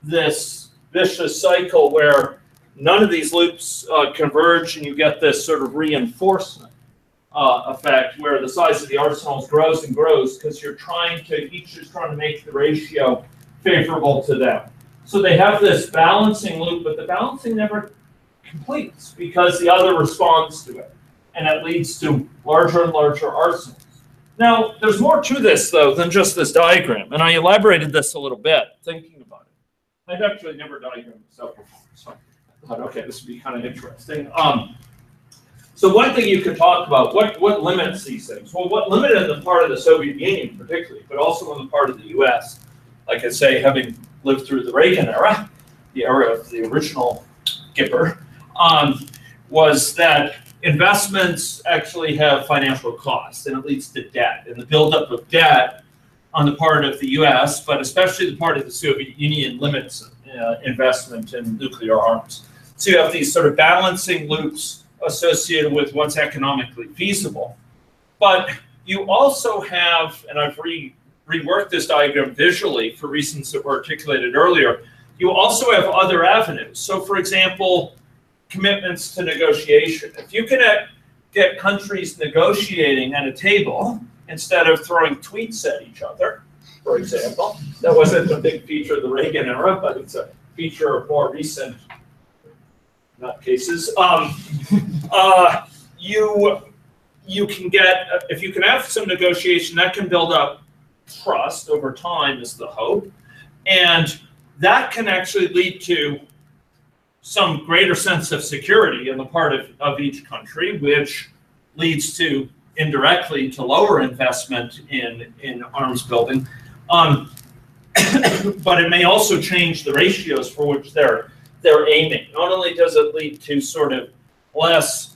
this vicious cycle where none of these loops converge, and you get this sort of reinforcement effect where the size of the arsenals grows and grows because each is trying to make the ratio favorable to them. So they have this balancing loop, but the balancing never completes because the other responds to it, and it leads to larger and larger arsenals. Now, there's more to this, though, than just this diagram, and I elaborated this a little bit, thinking about it. I've actually never diagrammed this out before, so I thought, okay, this would be kind of interesting. So one thing you could talk about, what limits these things? Well, what limited the part of the Soviet Union particularly, but also on the part of the US, like I say, having lived through the Reagan era, the era of the original Gipper, was that investments actually have financial costs, and it leads to debt. And the buildup of debt on the part of the US, but especially the part of the Soviet Union, limits investment in nuclear arms. So you have these sort of balancing loops associated with what's economically feasible. But you also have, and I've reworked this diagram visually for reasons that were articulated earlier, you also have other avenues. So for example, commitments to negotiation. If you can get countries negotiating at a table instead of throwing tweets at each other, for example, that wasn't a big feature of the Reagan era, but it's a feature of more recent cases. You can get, if you can have some negotiation, that can build up trust over time is the hope. And that can actually lead to some greater sense of security on the part of each country, which leads to indirectly to lower investment in arms building. But it may also change the ratios for which they're aiming. Not only does it lead to sort of less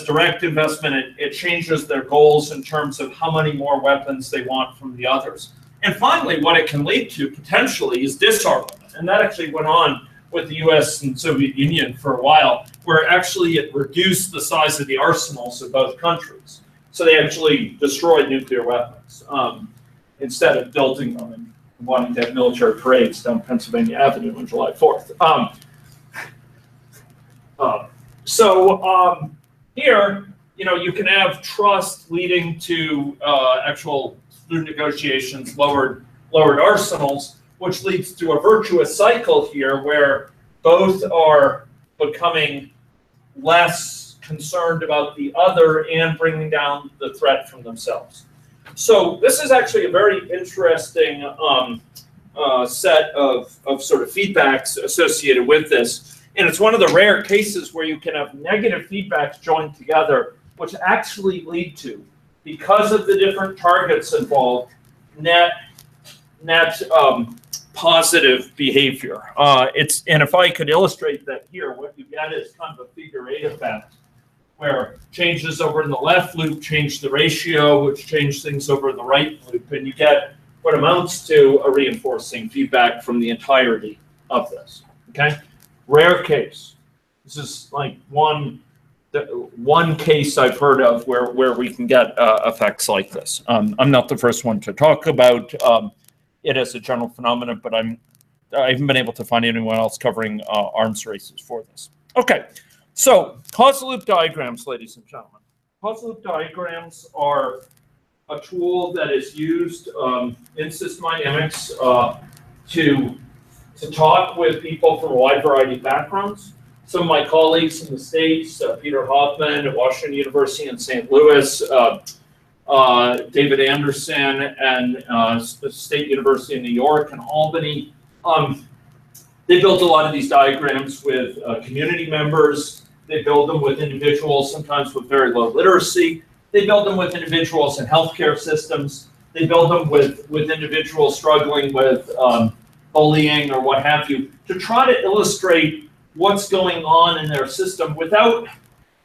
direct investment, it changes their goals in terms of how many more weapons they want from the others. And finally, what it can lead to potentially is disarmament. And that actually went on with the US and Soviet Union for a while, where actually it reduced the size of the arsenals of both countries. So they actually destroyed nuclear weapons instead of building them and wanting to have military parades down Pennsylvania Avenue on July 4th. Here, you can have trust leading to actual through negotiations, lowered arsenals, which leads to a virtuous cycle here where both are becoming less concerned about the other and bringing down the threat from themselves. So this is actually a very interesting set of sort of feedbacks associated with this. And it's one of the rare cases where you can have negative feedbacks joined together, which actually lead to, because of the different targets involved, net positive behavior. And if I could illustrate that here, what you get is kind of a figure-8 effect, where changes over in the left loop change the ratio, which change things over in the right loop, and you get what amounts to a reinforcing feedback from the entirety of this. Okay, rare case. This is like one case I've heard of where we can get effects like this. I'm not the first one to talk about it as a general phenomenon, but I haven't been able to find anyone else covering arms races for this. Okay, so causal loop diagrams, ladies and gentlemen. Causal loop diagrams are a tool that is used in system dynamics to talk with people from a wide variety of backgrounds. Some of my colleagues in the States, Peter Hoffman at Washington University in St. Louis, David Anderson and State University of New York and Albany, they built a lot of these diagrams with community members. They build them with individuals, sometimes with very low literacy. They build them with individuals in healthcare systems. They build them with individuals struggling with bullying or what have you, to try to illustrate what's going on in their system without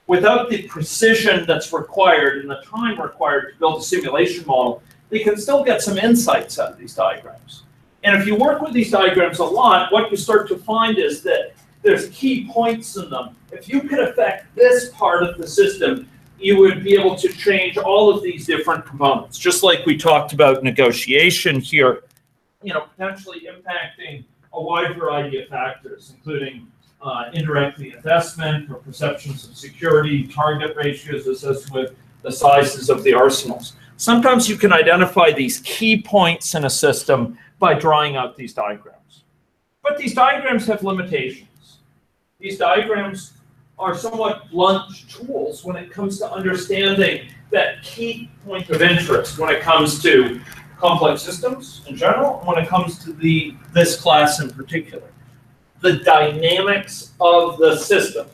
the precision that's required and the time required to build a simulation model. They can still get some insights out of these diagrams. And if you work with these diagrams a lot, what you start to find is that there's key points in them. If you could affect this part of the system, you would be able to change all of these different components. Just like we talked about negotiation here, potentially impacting a wide variety of factors, including indirectly investment or perceptions of security, target ratios associated with the sizes of the arsenals. Sometimes you can identify these key points in a system by drawing out these diagrams. But these diagrams have limitations. These diagrams are somewhat blunt tools when it comes to understanding that key point of interest when it comes to complex systems in general, and when it comes to this class in particular. The dynamics of the system,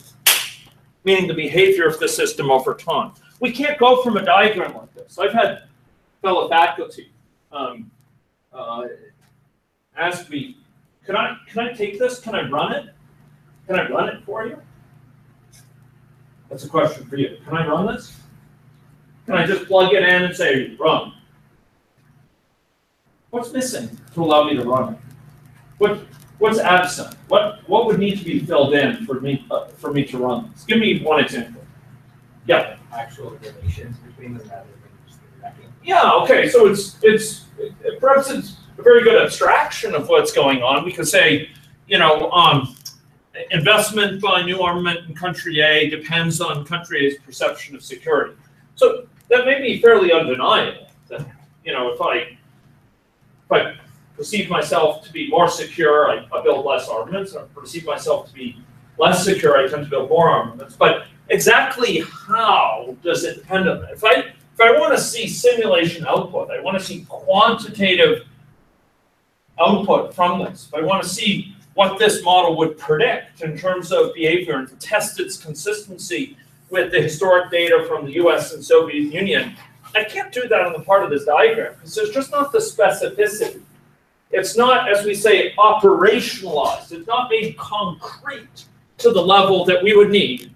meaning the behavior of the system over time. We can't go from a diagram like this. I've had fellow faculty ask me, can I take this? Can I run it? Can I run it for you? That's a question for you. Can I run this? Can I just plug it in and say, run? What's missing to allow me to run it? What's absent? What would need to be filled in for me to run this? Give me one example. Yeah. Actual relations between them rather than just the tracking. Yeah. Okay. So perhaps it's a very good abstraction of what's going on. We could say, investment by new armament in country A depends on country A's perception of security. So that may be fairly undeniable. That if I perceive myself to be more secure, I build less armaments. If I perceive myself to be less secure, I tend to build more armaments. But exactly how does it depend on that? If I want to see simulation output, I want to see quantitative output from this. If I want to see what this model would predict in terms of behavior and to test its consistency with the historic data from the US and Soviet Union, I can't do that on the part of this diagram because there's just not the specificity. It's not, as we say, operationalized. It's not made concrete to the level that we would need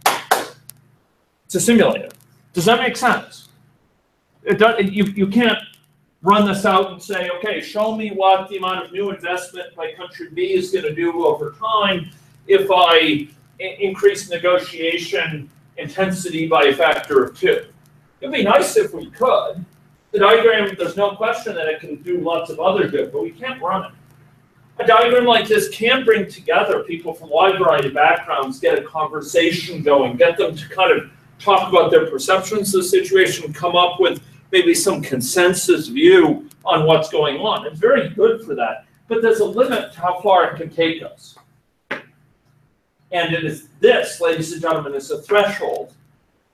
to simulate it. Does that make sense? You can't run this out and say, okay, show me what the amount of new investment by country B is going to do over time if I increase negotiation intensity by a factor of 2. It'd be nice if we could. The diagram, there's no question that it can do lots of other good, but we can't run it. A diagram like this can bring together people from a wide variety of backgrounds, get a conversation going, get them to kind of talk about their perceptions of the situation, come up with maybe some consensus view on what's going on. It's very good for that, but there's a limit to how far it can take us. And it is this, ladies and gentlemen, is a threshold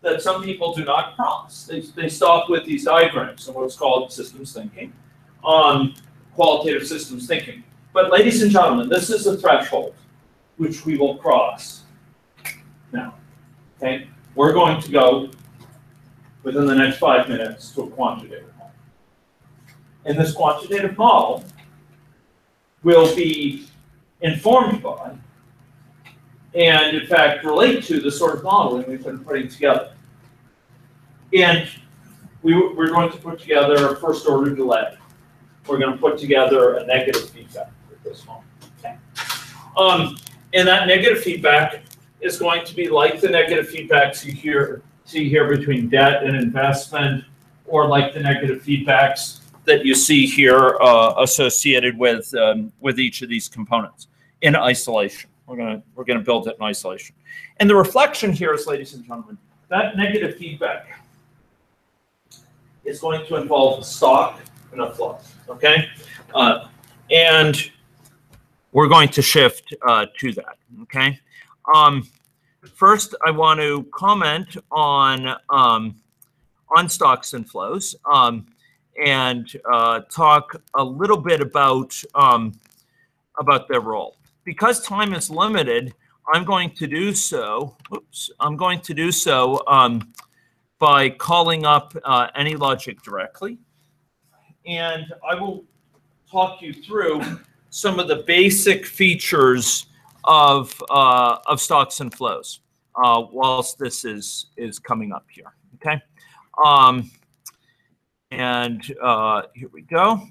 that some people do not cross. They stop with these diagrams and what's called systems thinking, qualitative systems thinking. But ladies and gentlemen, this is a threshold which we will cross now. Okay, we're going to go within the next 5 minutes to a quantitative model. And this quantitative model will be informed by and in fact relate to the sort of modeling we've been putting together. And we're going to put together a first order delay. We're going to put together a negative feedback with this one. Okay. And that negative feedback is going to be like the negative feedbacks you see here between debt and investment, or like the negative feedbacks that you see here associated with each of these components in isolation. We're gonna build it in isolation. And the reflection here is, ladies and gentlemen, that negative feedback is going to involve a stock and a flow. Okay, and we're going to shift to that. Okay. First, I want to comment on stocks and flows, and talk a little bit about their role. Because time is limited, I'm going to do so. I'm going to do so by calling up AnyLogic directly, and I will talk you through some of the basic features of stocks and flows whilst this is coming up here. Okay, and here we go.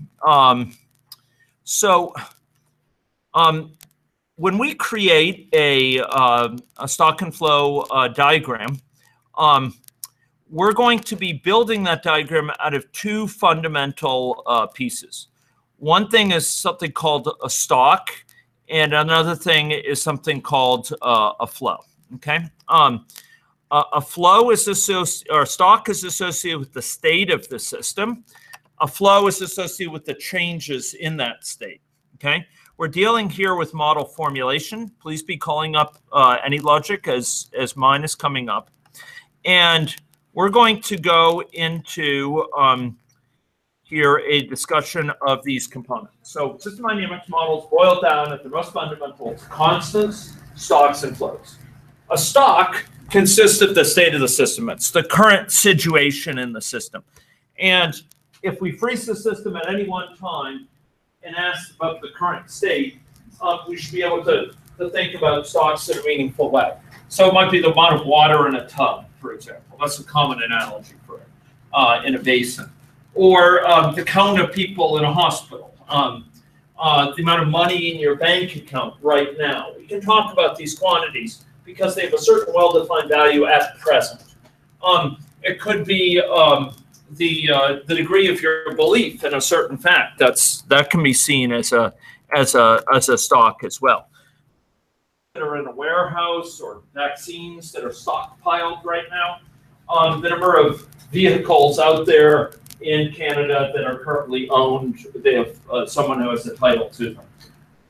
When we create a stock and flow diagram, we're going to be building that diagram out of two fundamental pieces. One thing is something called a stock, and another thing is something called a flow. Okay, a flow is associated, or a stock is associated with the state of the system. A flow is associated with the changes in that state. Okay, we're dealing here with model formulation. Please be calling up AnyLogic as mine is coming up, and we're going to go into here a discussion of these components. So system dynamics models boil down at the most fundamental to constants, stocks, and flows. A stock consists of the state of the system. It's the current situation in the system. And if we freeze the system at any one time and ask about the current state, we should be able to think about stocks in a meaningful way. So it might be the amount of water in a tub, for example. That's a common analogy for it, in a basin. Or the count of people in a hospital, the amount of money in your bank account right now. We can talk about these quantities because they have a certain well-defined value at present. It could be the degree of your belief in a certain fact. That can be seen as a stock as well. That are in a warehouse, or vaccines that are stockpiled right now. The number of vehicles out there in Canada that are currently owned, they have someone who has a title to them,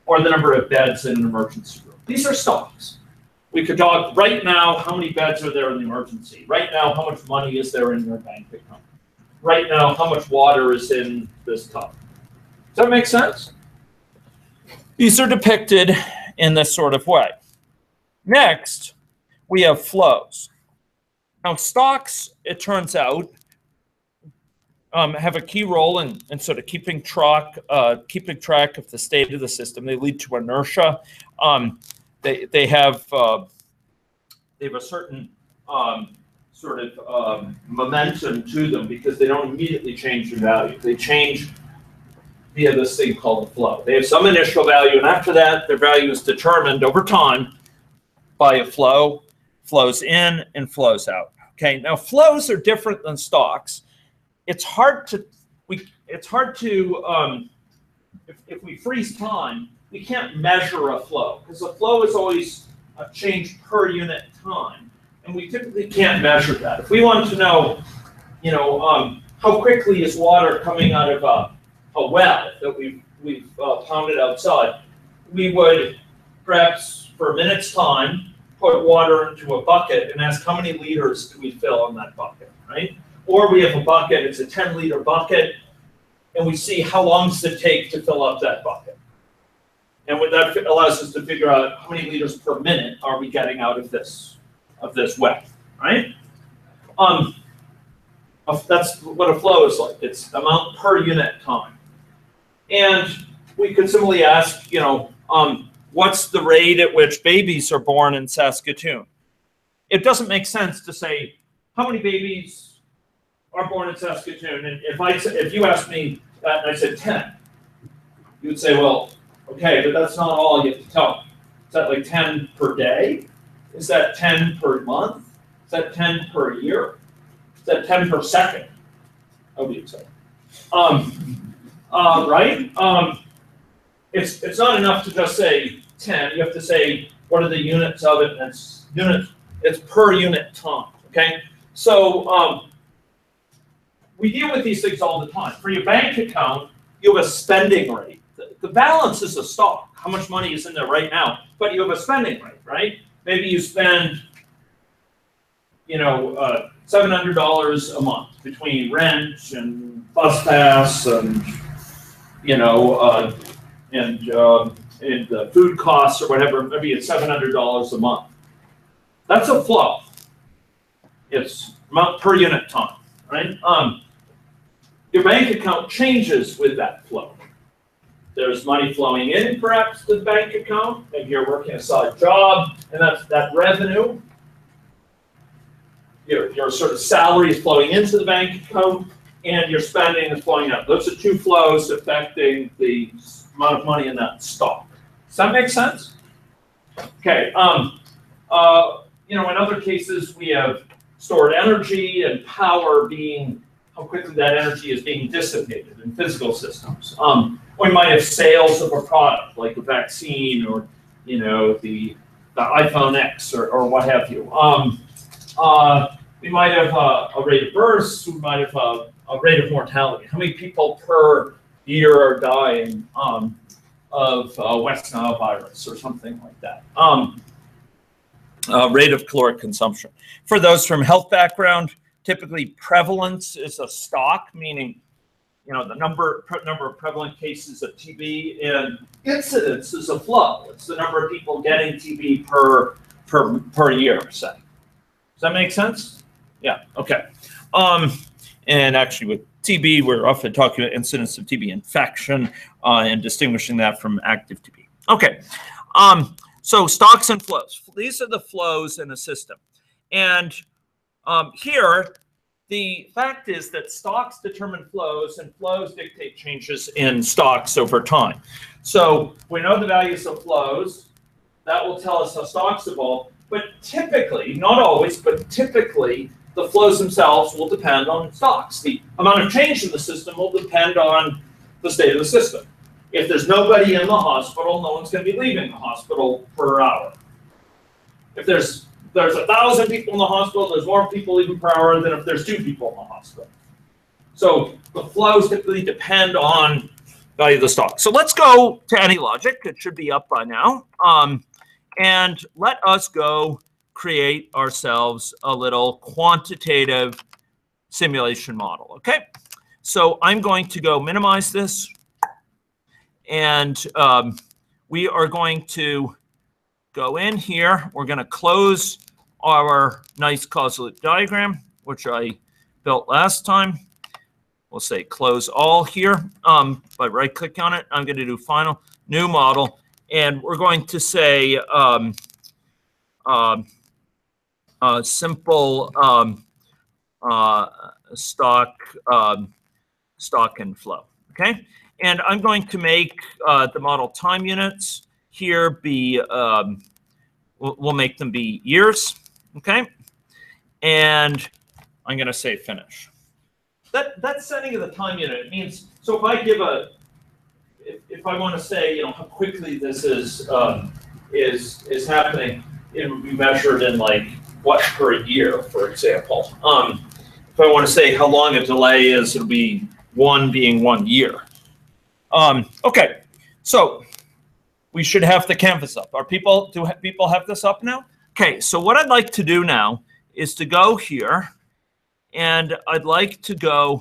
or the number of beds in an emergency room. These are stocks. We could talk right now, how many beds are there in the emergency? Right now, how much money is there in your bank account? Right now, how much water is in this tub? Does that make sense? These are depicted in this sort of way. Next, we have flows. Now, stocks, it turns out, have a key role in sort of keeping track of the state of the system. They lead to inertia. They have a certain sort of momentum to them because they don't immediately change in value. They change via this thing called a flow. They have some initial value, and after that, their value is determined over time by a flow, flows in and flows out. Okay, now flows are different than stocks. It's hard to if we freeze time, we can't measure a flow because a flow is always a change per unit time, and we typically can't measure that. If we wanted to know, how quickly is water coming out of a well that we've pounded outside, we would perhaps for a minute's time put water into a bucket and ask how many liters do we fill in that bucket, right? Or we have a bucket, it's a 10-liter bucket, and we see how long does it take to fill up that bucket. And what that allows us to figure out how many liters per minute are we getting out of this well, right? That's what a flow is like. It's amount per unit time. And we could similarly ask, what's the rate at which babies are born in Saskatoon? It doesn't make sense to say how many babies are born in Saskatoon. And if you asked me that and I said 10, you would say, well, okay, but that's not all you have to tell me. Is that like 10 per day? Is that 10 per month? Is that 10 per year? Is that 10 per second? I'll be excited. Right? It's not enough to just say 10. You have to say what are the units of it, and it's per unit time. Okay? So we deal with these things all the time. For your bank account, you have a spending rate. The balance is a stock. How much money is in there right now? But you have a spending rate, right? Maybe you spend, $700 a month between rent and bus pass and, and food costs or whatever. Maybe it's $700 a month. That's a flow. It's amount per unit time, right? Your bank account changes with that flow. There's money flowing in, perhaps, to the bank account. Maybe you're working a side job, and that's that revenue. Your sort of salary is flowing into the bank account, and your spending is flowing out. Those are two flows affecting the amount of money in that stock. Does that make sense? Okay. In other cases, we have stored energy and power being how quickly that energy is being dissipated in physical systems. We might have sales of a product, like a vaccine or, the iPhone X or what have you. We might have a rate of births. We might have a rate of mortality. How many people per year are dying of West Nile virus or something like that? Rate of caloric consumption. For those from health background, typically prevalence is a stock, meaning the number of prevalent cases of TB, and incidence is a flow. It's the number of people getting TB per year, say. Does that make sense? Yeah, okay. And actually with TB, we're often talking about incidence of TB infection and distinguishing that from active TB. Okay, so stocks and flows. These are the flows in a system. And here, the fact is that stocks determine flows, and flows dictate changes in stocks over time. So we know the values of flows. That will tell us how stocks evolve. But typically, not always, but typically, the flows themselves will depend on stocks. The amount of change in the system will depend on the state of the system. If there's nobody in the hospital, no one's going to be leaving the hospital per hour. If there's 1,000 people in the hospital, there's more people leaving per hour than if there's 2 people in the hospital. So the flows typically depend on value of the stock. So let's go to AnyLogic. It should be up by now. And let us go create ourselves a little quantitative simulation model, okay? So I'm going to go minimize this, and we are going to go in here. We're going to close our nice causal diagram, which I built last time. We'll say close all here by right-clicking on it. I'm going to do final, new model, and we're going to say simple stock and flow. Okay, and I'm going to make the model time units here be we'll make them be years. Okay, and I'm going to say finish. That setting of the time unit means, so if I give if I want to say, you know, how quickly this is happening, it would be measured in like what per year, for example. If I want to say how long a delay is, it'll be 1 being 1 year. Okay, so we should have the canvas up. Do people have this up now? Okay, so what I'd like to do now is to go here, and I'd like to go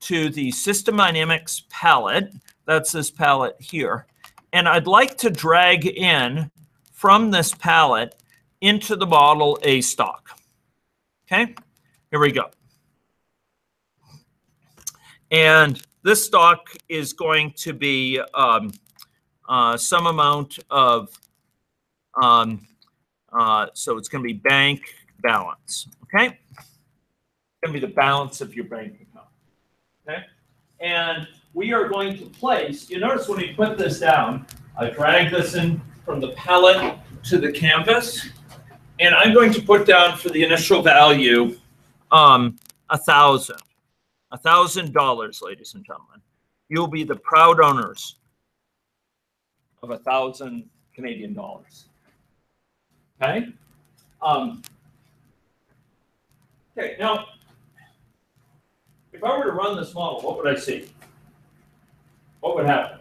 to the System Dynamics palette. That's this palette here. And I'd like to drag in from this palette into the model a stock. Okay, here we go. And this stock is going to be some amount of, so it's going to be bank balance, okay? It's going to be the balance of your bank account, okay? And we are going to place, you notice when we put this down, I drag this in from the palette to the canvas, and I'm going to put down for the initial value $1,000, ladies and gentlemen. You'll be the proud owners of 1,000 Canadian dollars. Okay. Okay. Now, if I were to run this model, what would I see? What would happen?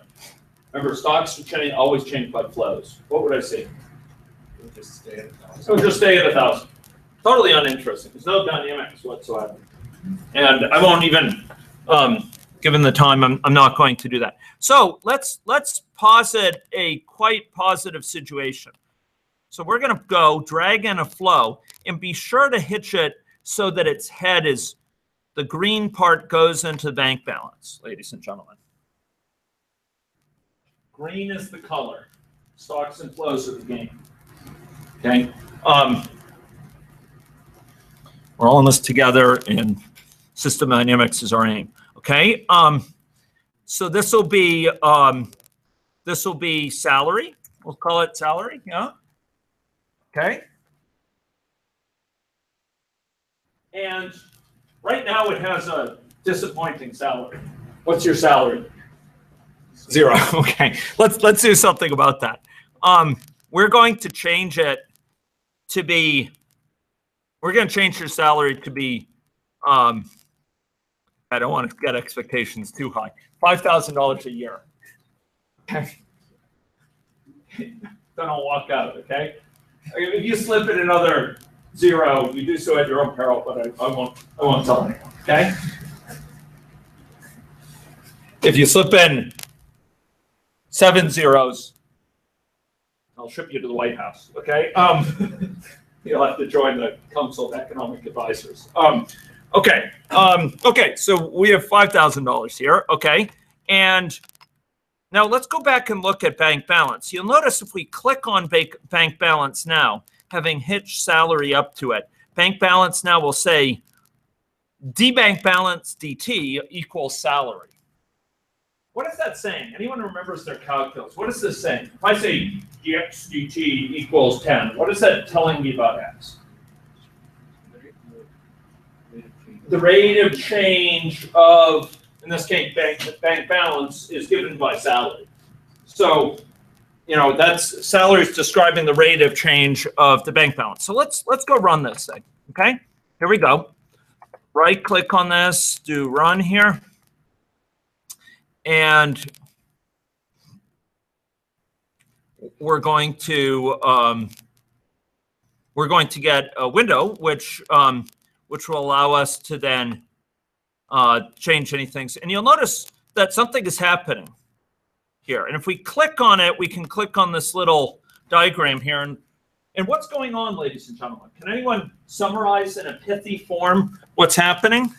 Remember, stocks always change by flows. What would I see? It would just stay at 1,000. It would just stay at 1,000. Totally uninteresting. There's no dynamics whatsoever. And I won't even, given the time, I'm not going to do that. So let's posit a quite positive situation. So we're going to go drag in a flow and be sure to hitch it so that its head is, the green part goes into the bank balance, ladies and gentlemen. Green is the color. Stocks and flows are the game. Okay. We're all in this together, and System Dynamics is our aim. Okay. So this will be salary. We'll call it salary. Yeah. Okay. And right now it has a disappointing salary. What's your salary? 0. Okay. Let's do something about that. We're going to change it to be. We're going to change your salary to be. I don't want to get expectations too high. $5,000 a year. Okay. Don't walk out. Okay. If you slip in another 0, you do so at your own peril. But I won't tell anyone. Okay. If you slip in 7 zeros, I'll ship you to the White House. Okay. You'll have to join the Council of Economic Advisors. Okay. Okay. So we have $5,000 here. Okay. And now let's go back and look at bank balance. You'll notice if we click on bank balance now, having hitched salary up to it, bank balance now will say D bank balance DT equals salary. What is that saying? Anyone remembers their calculus? What is this saying? If I say X dt equals 10, what is that telling me about X? The rate of change of, in this case, bank balance is given by salary. So, you know, that's salary is describing the rate of change of the bank balance. So let's go run this thing. Okay, here we go. Right click on this, do run here. And we're going to get a window which will allow us to then change any things. And you'll notice that something is happening here. And if we click on it, we can click on this little diagram here. And what's going on, ladies and gentlemen? Can anyone summarize in a pithy form what's happening?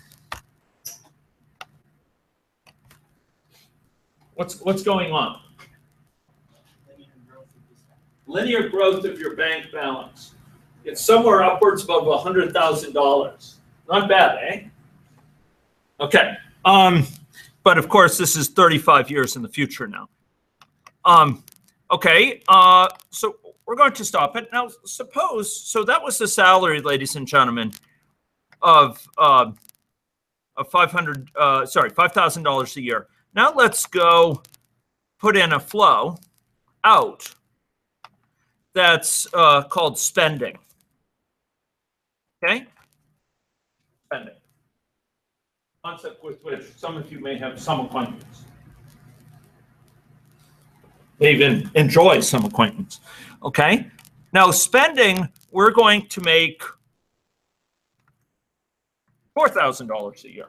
What's going on? Linear growth of your bank balance. It's somewhere upwards of $100,000. Not bad, eh? Okay. But of course, this is 35 years in the future now. Okay. So we're going to stop it now. Suppose so. That was the salary, ladies and gentlemen, of $5,000 a year. Now let's go put in a flow out that's called spending. Okay? Spending. Concept with which some of you may have some acquaintance. They even enjoy some acquaintance. Okay? Now, spending, we're going to make $4,000 a year.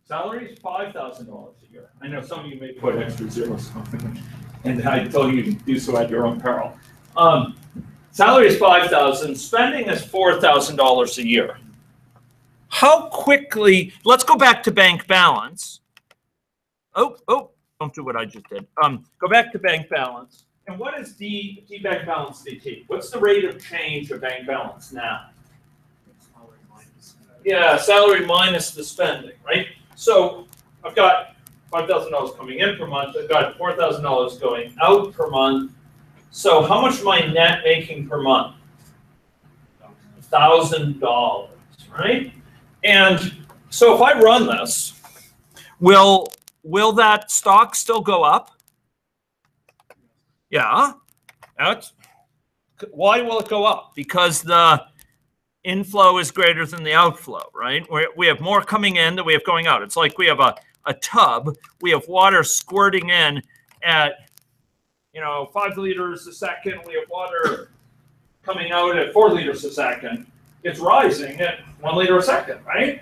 Salary is $5,000 a year. I know some of you may put extra zeros on, and I tell you to do so at your own peril. Salary is $5,000. Spending is $4,000 a year. How quickly? Let's go back to bank balance. Oh! Don't do what I just did. Go back to bank balance. And what is D bank balance DT? What's the rate of change of bank balance now? Yeah, salary minus the spending, right? So I've got $5,000 coming in per month. I've got $4,000 going out per month. So how much am I net making per month? $1,000, right? And so if I run this, will that stock still go up? Yeah. Why will it go up? Because the inflow is greater than the outflow, right? We have more coming in than we have going out. It's like we have a tub. We have water squirting in at 5 liters a second. We have water coming out at 4 liters a second. It's rising at 1 liter a second, right?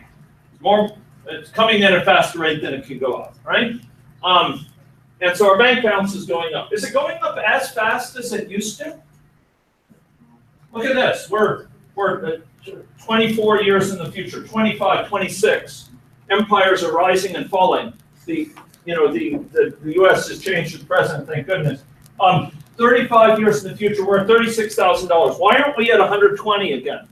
It's coming in at a faster rate than it can go up, right? And so our bank balance is going up. Is it going up as fast as it used to? Look at this. We're 24 years in the future, 25, 26. Empires are rising and falling. The U.S. has changed its president, thank goodness. 35 years in the future, we're at $36,000. Why aren't we at 120 again?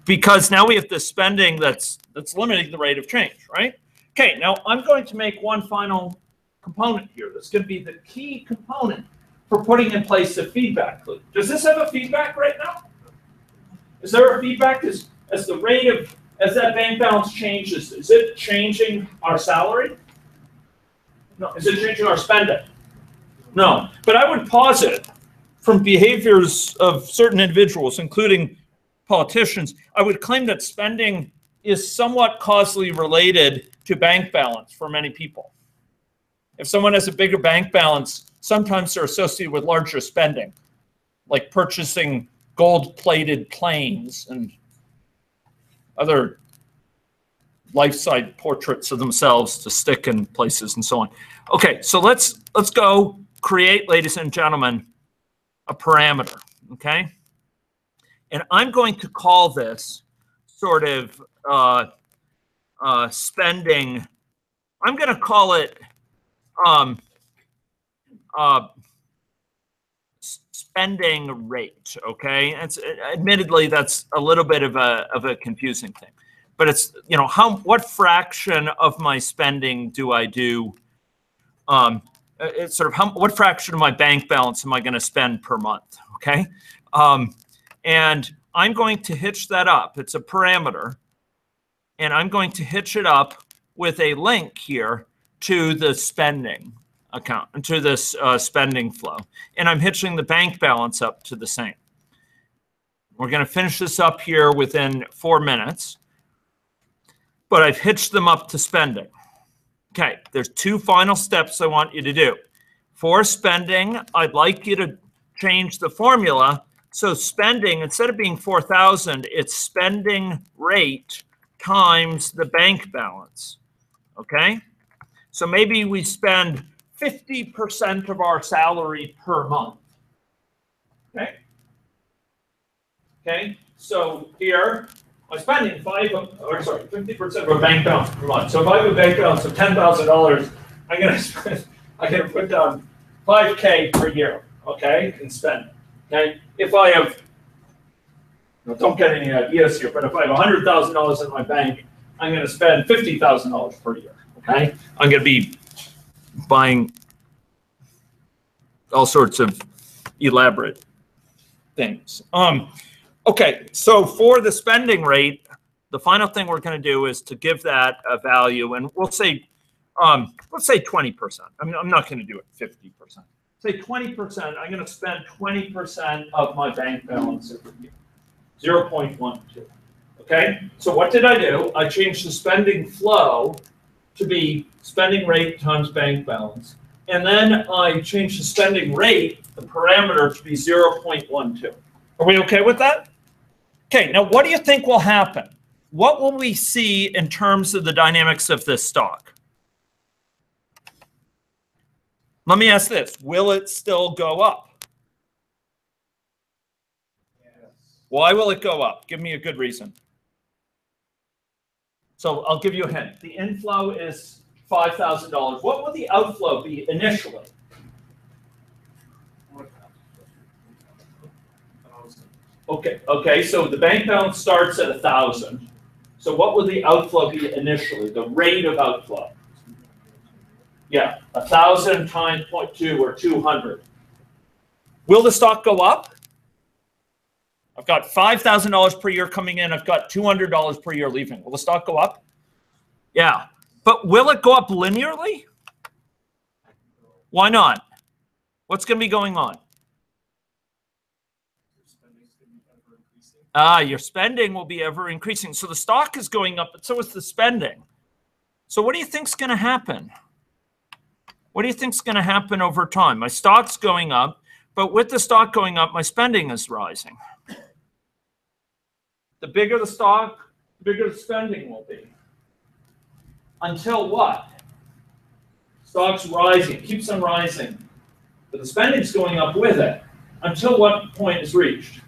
Because now we have the spending that's limiting the rate of change, right? Okay, now I'm going to make one final component here. That's going to be the key component for putting in place a feedback loop. Does this have a feedback right now? Is there a feedback as that bank balance changes? Is it changing our salary? No. Is it changing our spending? No. But I would posit from behaviors of certain individuals, including politicians, I would claim that spending is somewhat causally related to bank balance for many people. If someone has a bigger bank balance, sometimes they're associated with larger spending, like purchasing gold-plated planes and other life-size portraits of themselves to stick in places and so on. Okay, so let's go create, ladies and gentlemen, a parameter, okay? And I'm going to call this sort of spending. I'm going to call it spending rate, okay? Admittedly, that's a little bit of a confusing thing. But it's, what fraction of my spending do I do? It's sort of what fraction of my bank balance am I going to spend per month, okay? And I'm going to hitch that up. It's a parameter. And I'm going to hitch it up with a link here to the spending account, to this spending flow. And I'm hitching the bank balance up to the same. We're going to finish this up here within 4 minutes. But I've hitched them up to spending. Okay, there's 2 final steps I want you to do. For spending, I'd like you to change the formula. So spending, instead of being 4,000, it's spending rate times the bank balance. Okay? So maybe we spend 50% of our salary per month. Okay? Okay, so here, I'm spending 50% of a bank balance per month. So if I have a bank balance of $10,000, I'm gonna put down $5K per year, okay, and spend. Okay, if I have, don't get any ideas here, but if I have $100,000 in my bank, I'm going to spend $50,000 per year. Okay, I'm going to be buying all sorts of elaborate things. Okay, so for the spending rate, The final thing we're going to do is to give that a value, and we'll say, let's say 20%. I'm not going to do it 50%. Say 20%. I'm going to spend 20% of my bank balance every year, 0.12. Okay. So what did I do? I changed the spending flow to be spending rate times bank balance, and then I changed the spending rate, the parameter, to be 0.12. Are we okay with that? Okay. Now, what do you think will happen? What will we see in terms of the dynamics of this stock? Let me ask this. Will it still go up? Yes. Why will it go up? Give me a good reason. So I'll give you a hint. The inflow is $5,000. What will the outflow be initially? Okay, so the bank balance starts at 1,000. So what will the outflow be initially, the rate of outflow? Yeah, 1,000 times 0.2 or 200. Will the stock go up? I've got $5,000 per year coming in. I've got $200 per year leaving. Will the stock go up? Yeah, but will it go up linearly? Why not? What's going to be going on? Your spending will be ever increasing. So the stock is going up, but so is the spending. So what do you think is going to happen? What do you think is going to happen over time? My stock's going up, but with the stock going up, my spending is rising. The bigger the stock, the bigger the spending will be. Until what? Stock's rising, keeps on rising, but the spending's going up with it. Until what point is reached?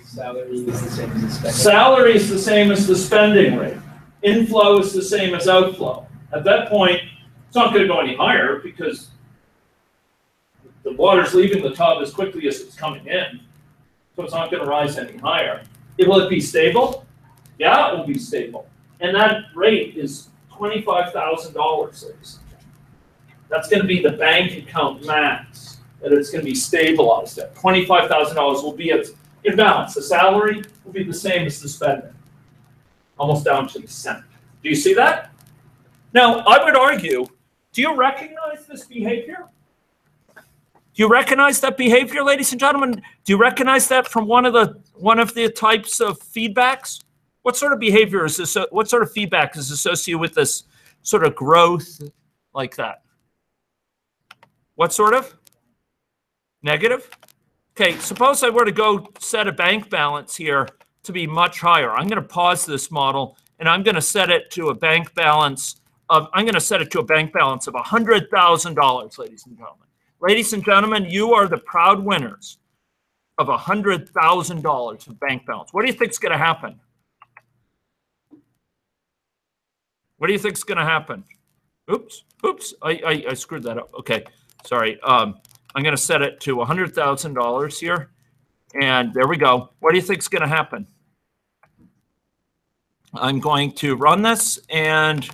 Salary is the same as the spending. Salary is the same as the spending rate. Inflow is the same as outflow. At that point, it's not going to go any higher because the water's leaving the tub as quickly as it's coming in. So it's not going to rise any higher. Will it be stable? Yeah, it will be stable. And that rate is $25,000. That's going to be the bank account max that it's going to be stabilized at. $25,000 will be its in balance. The salary will be the same as the spending, almost down to the cent. Do you see that? Now, I would argue, do you recognize this behavior? Do you recognize that behavior, ladies and gentlemen? Do you recognize that from one of the types of feedbacks? What sort of behavior is this? What sort of feedback is associated with this sort of growth like that? What sort of? Negative? Okay, suppose I were to go set a bank balance here to be much higher. I'm going to pause this model and I'm going to set it to a bank balance of $100,000, ladies and gentlemen. Ladies and gentlemen, you are the proud winners of $100,000 of bank balance. What do you think is going to happen? What do you think is going to happen? Oops, I screwed that up. Okay, sorry. I'm going to set it to $100,000 here. And there we go. What do you think is going to happen? I'm going to run this. And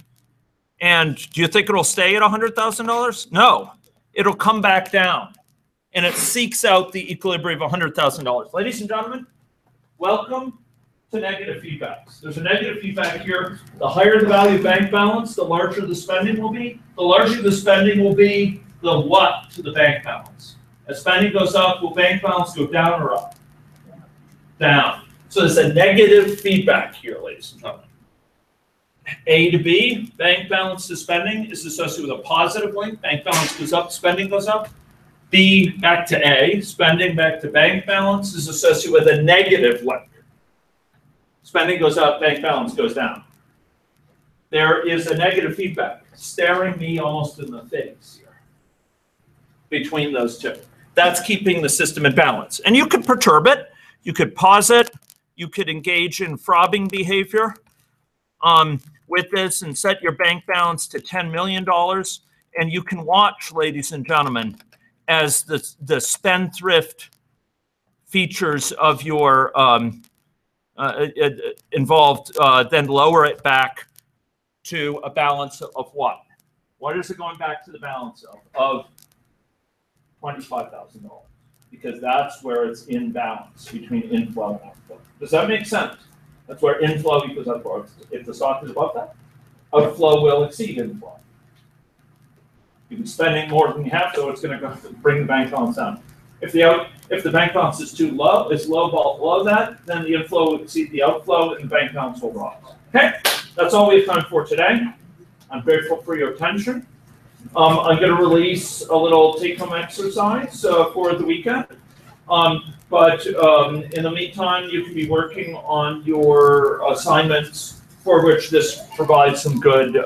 do you think it'll stay at $100,000? No, it'll come back down. And it seeks out the equilibrium of $100,000. Ladies and gentlemen, welcome to negative feedbacks. There's a negative feedback here. The higher the value of bank balance, the larger the spending will be. The larger the spending will be, the what to the bank balance? As spending goes up, will bank balance go down or up? Down. So there's a negative feedback here, ladies and gentlemen. A to B, bank balance to spending is associated with a positive link. Bank balance goes up, spending goes up. B back to A, spending back to bank balance is associated with a negative link. Spending goes up, bank balance goes down. There is a negative feedback staring me almost in the face here between those two. That's keeping the system in balance. And you could perturb it. You could pause it. You could engage in frobbing behavior with this and set your bank balance to $10 million. And you can watch, ladies and gentlemen, as the spendthrift features of your involved then lower it back to a balance of what? What is it going back to the balance of $25,000? Because that's where it's in balance between inflow and outflow. Does that make sense? That's where inflow equals outflow. If the stock is above that, outflow will exceed inflow. You've been spending more than you have, so it's going to bring the bank balance down. If the bank balance is too low, below that, then the inflow will exceed the outflow, and the bank balance will rise. Okay, that's all we have time for today. I'm grateful for your attention. I'm going to release a little take-home exercise for the weekend. But in the meantime, you can be working on your assignments for which this provides some good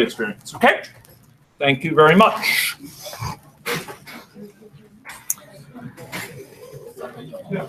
experience. Okay? Thank you very much. Yeah.